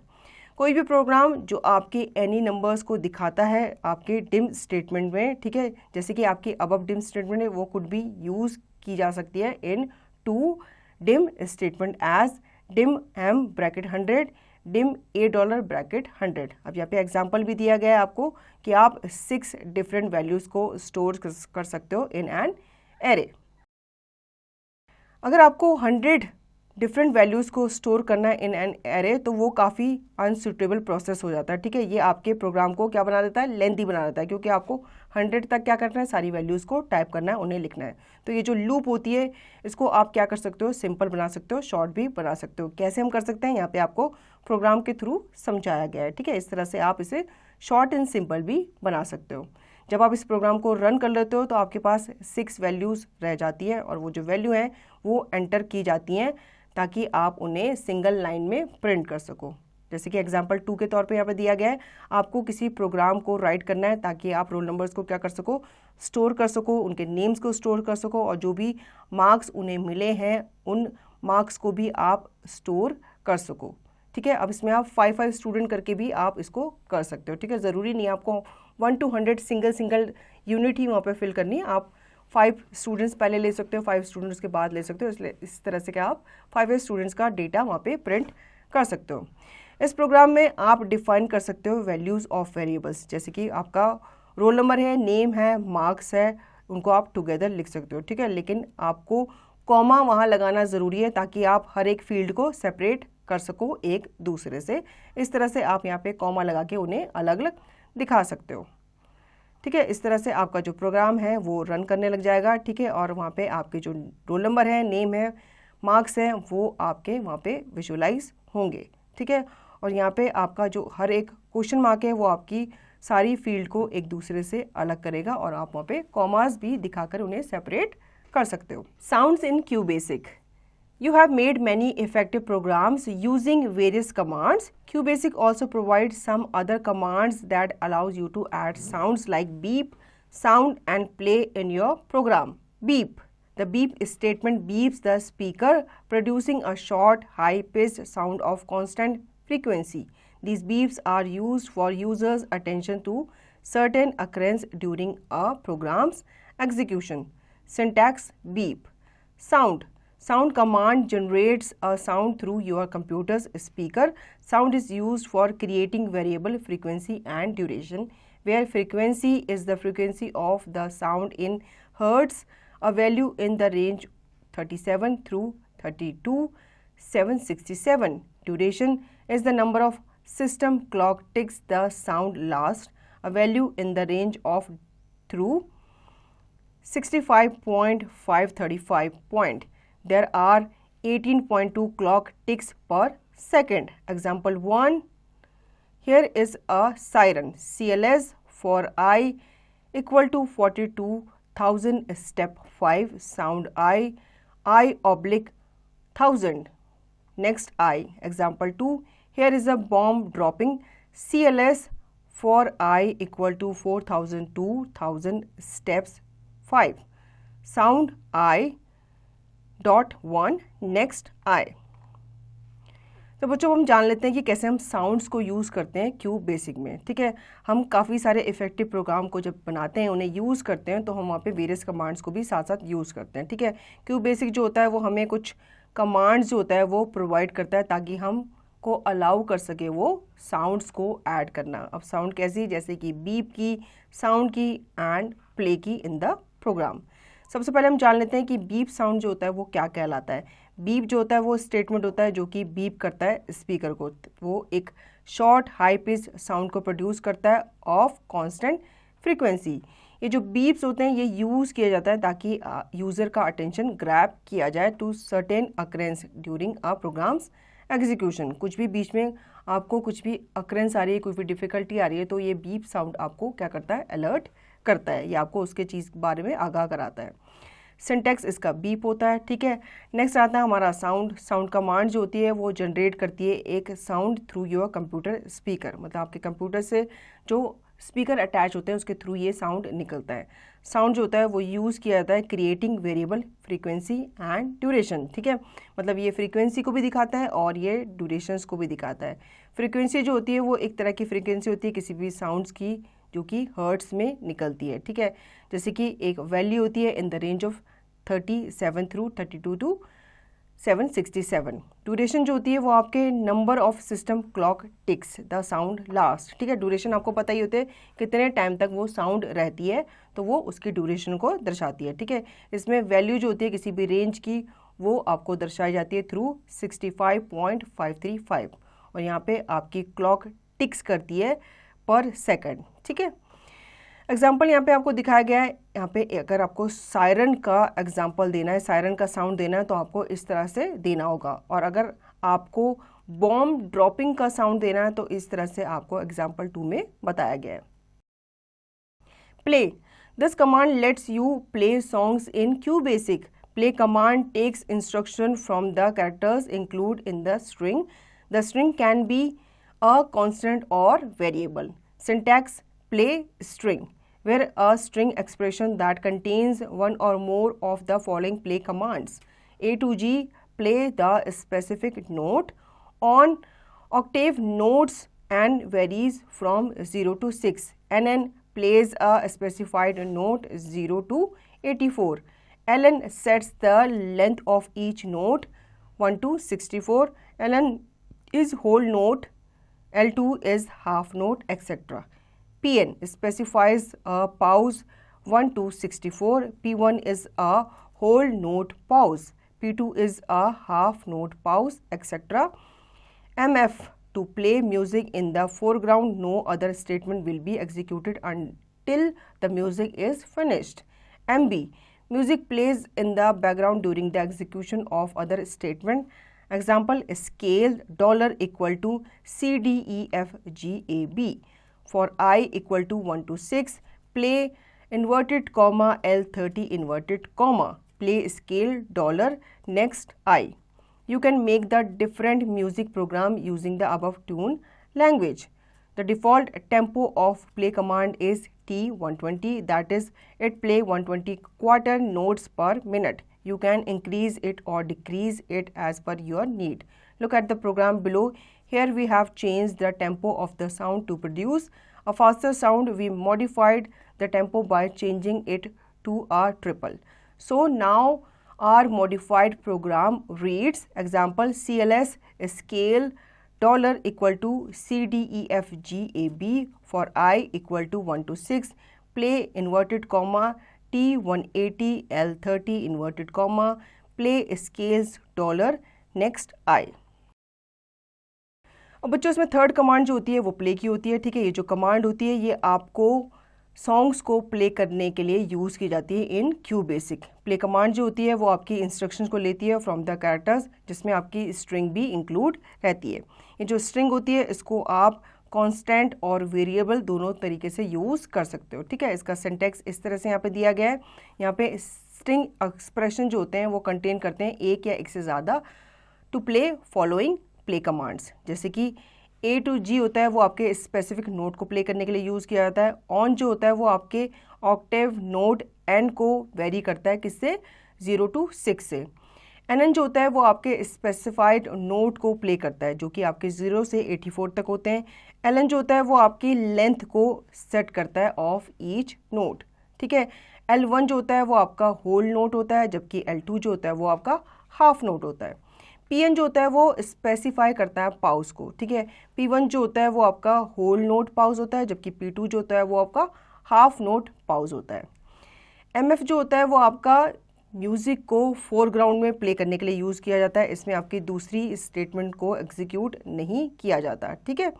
कोई भी प्रोग्राम जो आपके एनी नंबर्स को दिखाता है आपके डिम स्टेटमेंट में, ठीक है, जैसे कि आपकी अबव डिम स्टेटमेंट है वो कुड भी यूज़ की जा सकती है in two dim statement as dim M bracket 100, dim $1 bracket 100। अब यहाँ पे एग्जांपल भी दिया गया है आपको कि आप 6 डिफरेंट वैल्यूज़ को स्टोर कर सकते हो इन एन एरे। अगर आपको 100 डिफरेंट वैल्यूज़ को स्टोर करना है इन एन एरे तो वो काफ़ी अनसूटेबल प्रोसेस हो जाता है, ठीक है। ये आपके प्रोग्राम को क्या बना देता है, लेंथी बना देता है, क्योंकि आपको 100 तक क्या करना है, सारी वैल्यूज़ को टाइप करना है, उन्हें लिखना है। तो ये जो लूप होती है इसको आप क्या कर सकते हो, सिंपल बना सकते हो, शॉर्ट भी बना सकते हो। कैसे हम कर सकते हैं, यहाँ पे आपको प्रोग्राम के थ्रू समझाया गया है, ठीक है। इस तरह से आप इसे शॉर्ट एंड सिंपल भी बना सकते हो। जब आप इस प्रोग्राम को रन कर लेते हो तो आपके पास 6 वैल्यूज़ रह जाती है, और वो जो वैल्यू हैं वो एंटर की जाती हैं ताकि आप उन्हें सिंगल लाइन में प्रिंट कर सको। जैसे कि एग्जांपल 2 के तौर पे यहाँ पे दिया गया है, आपको किसी प्रोग्राम को राइट करना है ताकि आप रोल नंबर्स को क्या कर सको, स्टोर कर सको, उनके नेम्स को स्टोर कर सको, और जो भी मार्क्स उन्हें मिले हैं उन मार्क्स को भी आप स्टोर कर सको, ठीक है। अब इसमें आप 5 स्टूडेंट करके भी आप इसको कर सकते हो, ठीक है। ज़रूरी नहीं आपको 1 to 100 सिंगल यूनिट ही वहाँ पे फिल करनी है, आप 5 स्टूडेंट्स पहले ले सकते हो, 5 स्टूडेंट्स के बाद ले सकते हो, इसलिए इस तरह से क्या आप 5 स्टूडेंट्स का डेटा वहाँ पे प्रिंट कर सकते हो। इस प्रोग्राम में आप डिफाइन कर सकते हो वैल्यूज़ ऑफ वेरिएबल्स, जैसे कि आपका रोल नंबर है, नेम है, मार्क्स है, उनको आप टुगेदर लिख सकते हो, ठीक है। लेकिन आपको कॉमा वहाँ लगाना ज़रूरी है ताकि आप हर एक फील्ड को सेपरेट कर सको एक दूसरे से। इस तरह से आप यहाँ पे कॉमा लगा के उन्हें अलग अलग दिखा सकते हो, ठीक है। इस तरह से आपका जो प्रोग्राम है वो रन करने लग जाएगा, ठीक है, और वहाँ पे आपके जो रोल नंबर है, नेम है, मार्क्स हैं, वो आपके वहाँ पे विजुलाइज होंगे, ठीक है। और यहाँ पे आपका जो हर एक क्वेश्चन मार्क है वो आपकी सारी फील्ड को एक दूसरे से अलग करेगा, और आप वहाँ पे कॉमास भी दिखाकर उन्हें सेपरेट कर सकते हो। Sounds in QBasic. You have made many effective programs using various commands. QBasic also provides some other commands that allows you to add sounds like beep, sound and play in your program. Beep. The beep statement beeps the speaker, producing a short, high-pitched sound of constant frequency. These beeps are used for users' attention to certain occurrence during a program's execution. Syntax beep. Sound. Sound command generates a sound through your computer's speaker. Sound is used for creating variable frequency and duration, where frequency is the frequency of the sound in hertz, a value in the range 37 through 32,767. Duration is the number of system clock ticks the sound lasts, a value in the range of through 65.535 point. There are 18.2 clock ticks per second. Example 1. Here is a siren. CLS for I equal to 42,000 step 5. Sound I oblique 1000. Next I. Example 2. Here is a bomb dropping. CLS for I equal to 4,002,000 steps 5. Sound I dot 1 next आए। तो बच्चों हम जान लेते हैं कि कैसे हम साउंड्स को यूज़ करते हैं QBasic में, ठीक है। हम काफ़ी सारे इफेक्टिव प्रोग्राम को जब बनाते हैं, उन्हें यूज़ करते हैं, तो हम वहाँ पे वेरियस कमांड्स को भी साथ साथ यूज़ करते हैं, ठीक है। QBasic जो होता है वो हमें कुछ कमांड्स जो होता है वो प्रोवाइड करता है ताकि हम को अलाउ कर सके वो साउंड्स को ऐड करना। अब साउंड कैसी, जैसे कि बीप की, साउंड की एंड प्ले की इन द प्रोग्राम। सबसे पहले हम जान लेते हैं कि बीप साउंड जो होता है वो क्या कहलाता है। बीप जो होता है वो स्टेटमेंट होता है जो कि बीप करता है स्पीकर को। वो एक शॉर्ट हाई पिच साउंड को प्रोड्यूस करता है ऑफ कांस्टेंट फ्रीक्वेंसी। ये जो बीप्स होते हैं ये यूज़ किया जाता है ताकि यूज़र का अटेंशन ग्रैब किया जाए to certain occurrence during a program's execution. कुछ भी बीच में आपको कुछ भी अकरेंस आ रही है, कोई भी डिफ़िकल्टी आ रही है, तो ये बीप साउंड आपको क्या करता है, अलर्ट करता है, ये आपको उसके चीज़ के बारे में आगाह कराता है। सिंटैक्स इसका बीप होता है, ठीक है। नेक्स्ट आता है हमारा साउंड कमांड जो होती है वो जनरेट करती है एक sound through your computer speaker, मतलब आपके कंप्यूटर से जो स्पीकर अटैच होते हैं उसके थ्रू ये साउंड निकलता है। साउंड जो होता है वो यूज़ किया जाता है creating variable frequency and duration, ठीक है। मतलब ये फ्रीक्वेंसी को भी दिखाता है और ये ड्यूरेशंस को भी दिखाता है। फ्रीक्वेंसी जो होती है वो एक तरह की फ्रीक्वेंसी होती है किसी भी साउंड्स की जो कि हर्ट्स में निकलती है, ठीक है। जैसे कि एक वैल्यू होती है in the range of 37 through 32 to 767। Duration जो होती है वो आपके number of system clock ticks the sound last, ठीक है। ड्यूरेशन आपको पता ही होते हैं कितने टाइम तक वो साउंड रहती है, तो वो उसकी ड्यूरेशन को दर्शाती है, ठीक है। इसमें वैल्यू जो होती है किसी भी रेंज की वो आपको दर्शाई जाती है थ्रू 65.535 और यहाँ पे आपकी क्लॉक टिक्स करती है पर सेकंड, ठीक है। एग्जाम्पल यहाँ पे आपको दिखाया गया है, यहाँ पे अगर आपको सायरन का एग्जाम्पल देना है, सायरन का साउंड देना है तो आपको इस तरह से देना होगा, और अगर आपको बॉम्ब ड्रॉपिंग का साउंड देना है तो इस तरह से आपको एग्जाम्पल 2 में बताया गया है। Play, this command let's you play songs in QBasic. Play command takes instruction from the characters included in the string. The string can be a constant or variable. Syntax: play string, where a string expression that contains one or more of the following play commands. A to G, play the specific note on octave notes and varies from 0 to 6. NN plays a specified note 0 to 84. LN sets the length of each note 1 to 64. LN is whole note, L2 is half note, etc. PN specifies a pause 1 to 64. P1 is a whole note pause. P2 is a half note pause, etc. MF, to play music in the foreground, no other statement will be executed until the music is finished. MB, music plays in the background during the execution of other statement. Example: scale $equal to C D E F G A B. For I equal to 1 to 6, play inverted comma L30 inverted comma. Play scale $next I. You can make the different music program using the above tune language. The default tempo of play command is T120, that is, it play 120 quarter notes per minute. You can increase it or decrease it as per your need. Look at the program below. Here we have changed the tempo of the sound to produce a faster sound. We modified the tempo by changing it to a triple. So now our modified program reads, example: CLS scale $equal to C D E F G A B. For I equal to 1 to 6, play inverted comma T180 L30 inverted comma. Play scales $next I. अब बच्चों इसमें third command जो होती है वो play की होती है, ठीक है। ये जो कमांड होती है ये आपको सॉन्ग्स को प्ले करने के लिए यूज़ की जाती है इन QBasic. प्ले कमांड जो होती है वो आपकी इंस्ट्रक्शंस को लेती है फ्रॉम द कैरेक्टर्स, जिसमें आपकी स्ट्रिंग भी इंक्लूड रहती है। ये जो स्ट्रिंग होती है इसको आप कांस्टेंट और वेरिएबल दोनों तरीके से यूज़ कर सकते हो, ठीक है। इसका सिंटैक्स इस तरह से यहाँ पे दिया गया है। यहाँ पे स्ट्रिंग एक्सप्रेशन जो होते हैं वो कंटेन करते हैं एक या एक से ज़्यादा to play following play commands. जैसे कि A to G होता है वो आपके स्पेसिफिक नोट को प्ले करने के लिए यूज़ किया जाता है। ऑन जो होता है वो आपके ऑक्टेव नोट N को वेरी करता है, किससे? 0 to 6 से। NN जो होता है वो आपके स्पेसिफाइड नोट को प्ले करता है जो कि आपके 0 से 84 तक होते हैं। LN जो होता है वो आपकी लेंथ को सेट करता है ऑफ ईच नोट, ठीक है। L1 जो होता है वो आपका होल नोट होता है, जबकि L2 जो होता है वो आपका हाफ नोट होता है। PN जो होता है वो स्पेसिफाई करता है पाउज को, ठीक है। P1 जो होता है वो आपका होल नोट पाउज होता है, जबकि P2 जो होता है वो आपका हाफ नोट पाउज होता है। MF जो होता है वो आपका म्यूज़िक को फोरग्राउंड में प्ले करने के लिए यूज़ किया जाता है। इसमें आपकी दूसरी स्टेटमेंट को एग्जीक्यूट नहीं किया जाता, ठीक है।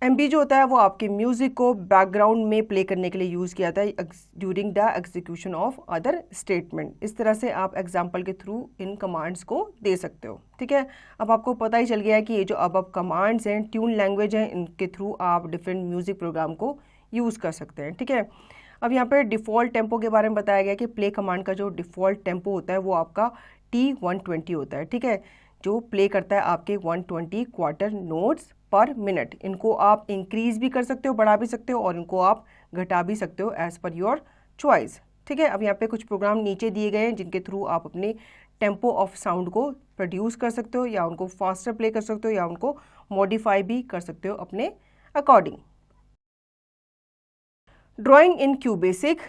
MB जो होता है वो आपके म्यूज़िक को बैकग्राउंड में प्ले करने के लिए यूज़ किया जाता है during the execution of other statement. इस तरह से आप एग्जाम्पल के थ्रू इन कमांड्स को दे सकते हो, ठीक है। अब आपको पता ही चल गया है कि ये जो अब कमांड्स हैं ट्यून लैंग्वेज हैं, इनके थ्रू आप डिफरेंट म्यूज़िक प्रोग्राम को यूज़ कर सकते हैं, ठीक है। अब यहाँ पे डिफ़ॉल्ट टेम्पो के बारे में बताया गया कि प्ले कमांड का जो डिफ़ॉल्ट टेम्पो होता है वो आपका T120 होता है, ठीक है, जो प्ले करता है आपके 120 क्वार्टर नोट्स पर मिनट। इनको आप इंक्रीज़ भी कर सकते हो, बढ़ा भी सकते हो, और इनको आप घटा भी सकते हो एज़ पर योर चॉइस, ठीक है। अब यहाँ पे कुछ प्रोग्राम नीचे दिए गए हैं जिनके थ्रू आप अपने टेम्पो ऑफ साउंड को प्रोड्यूस कर सकते हो, या उनको फास्टर प्ले कर सकते हो, या उनको मॉडिफाई भी कर सकते हो अपने according. Drawing in QBasic,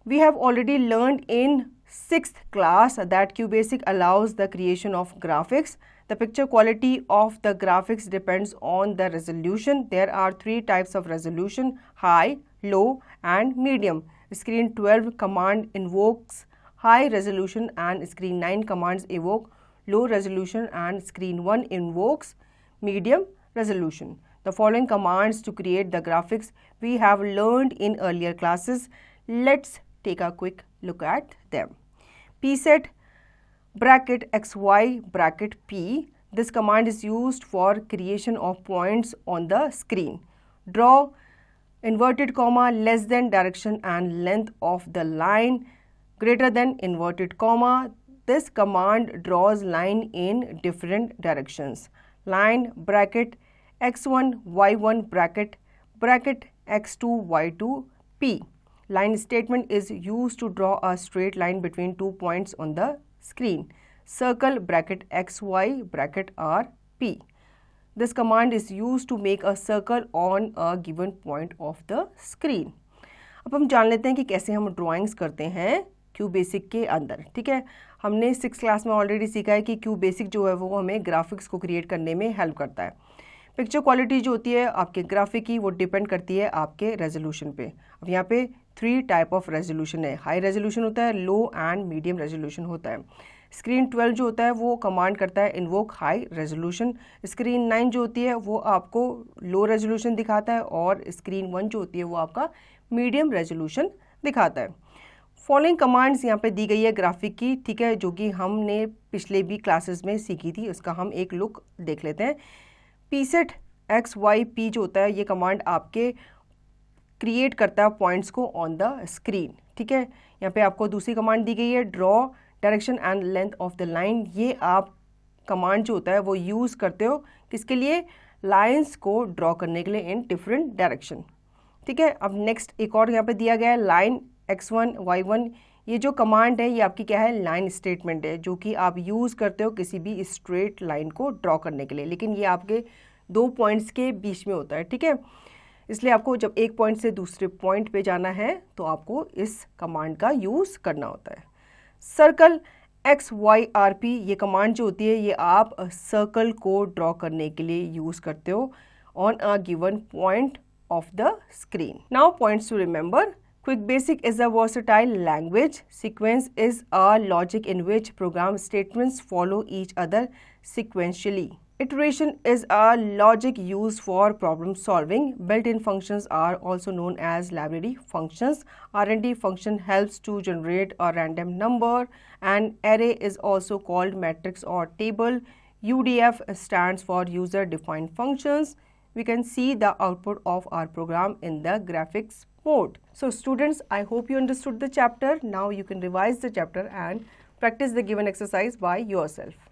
we have already learned in 6th class that QBasic allows the creation of graphics. The picture quality of the graphics depends on the resolution. There are 3 types of resolution: high, low and medium. Screen 12 command invokes high resolution and screen 9 commands evoke low resolution, and screen 1 invokes medium resolution. The following commands to create the graphics we have learned in earlier classes. Let's take a quick look at them. pset bracket xy bracket p. This command is used for creation of points on the screen. Draw inverted comma less than direction and length of the line greater than inverted comma. This command draws line in different directions. Line bracket x1 y1 bracket x2 y2 p. Line statement is used to draw a straight line between 2 points on the screen. Circle bracket xy bracket r p. This command is used to make a circle on a given point of the screen. अब हम जान लेते हैं कि कैसे हम drawings करते हैं QBasic के अंदर, ठीक है। हमने 6th क्लास में ऑलरेडी सीखा है कि QBasic जो है वो हमें ग्राफिक्स को क्रिएट करने में हेल्प करता है। पिक्चर क्वालिटी जो होती है आपके ग्राफिक की, वो डिपेंड करती है आपके रेजोल्यूशन पे। अब यहाँ पे 3 टाइप ऑफ रेजोल्यूशन है। हाई रेजोल्यूशन होता है, लो एंड मीडियम रेजोल्यूशन होता है। स्क्रीन 12 जो होता है वो कमांड करता है इन्वोक हाई रेजोल्यूशन। स्क्रीन 9 जो होती है वो आपको लो रेजोल्यूशन दिखाता है, और स्क्रीन 1 जो होती है वो आपका मीडियम रेजोल्यूशन दिखाता है। फॉलोइंग कमांड्स यहाँ पे दी गई है ग्राफिक की, ठीक है, जो कि हमने पिछले भी क्लासेस में सीखी थी। उसका हम एक लुक देख लेते हैं। pset xyp जो होता है ये कमांड आपके क्रिएट करता है पॉइंट्स को ऑन द स्क्रीन, ठीक है। यहाँ पे आपको दूसरी कमांड दी गई है draw direction and length of the line. ये आप कमांड जो होता है वो यूज़ करते हो किसके लिए? लाइंस को ड्रॉ करने के लिए इन डिफरेंट डायरेक्शन, ठीक है। अब नेक्स्ट एक और यहाँ पे दिया गया है लाइन x1 y1। ये जो कमांड है ये आपकी क्या है? लाइन स्टेटमेंट है, जो कि आप यूज़ करते हो किसी भी स्ट्रेट लाइन को ड्रॉ करने के लिए, लेकिन ये आपके 2 पॉइंट्स के बीच में होता है, ठीक है। इसलिए आपको जब एक पॉइंट से दूसरे पॉइंट पे जाना है तो आपको इस कमांड का यूज़ करना होता है। सर्कल XYRP ये कमांड जो होती है ये आप सर्कल को ड्रॉ करने के लिए यूज़ करते हो on a given point of the screen. Now points to remember. QBasic is a versatile language. Sequence is a logic in which program statements follow each other sequentially. Iteration is a logic used for problem solving. Built-in functions are also known as library functions. R&D function helps to generate a random number. An array is also called matrix or table. UDF stands for user-defined functions. We can see the output of our program in the graphics mode. So students, I hope you understood the chapter. Now you can revise the chapter and practice the given exercise by yourself.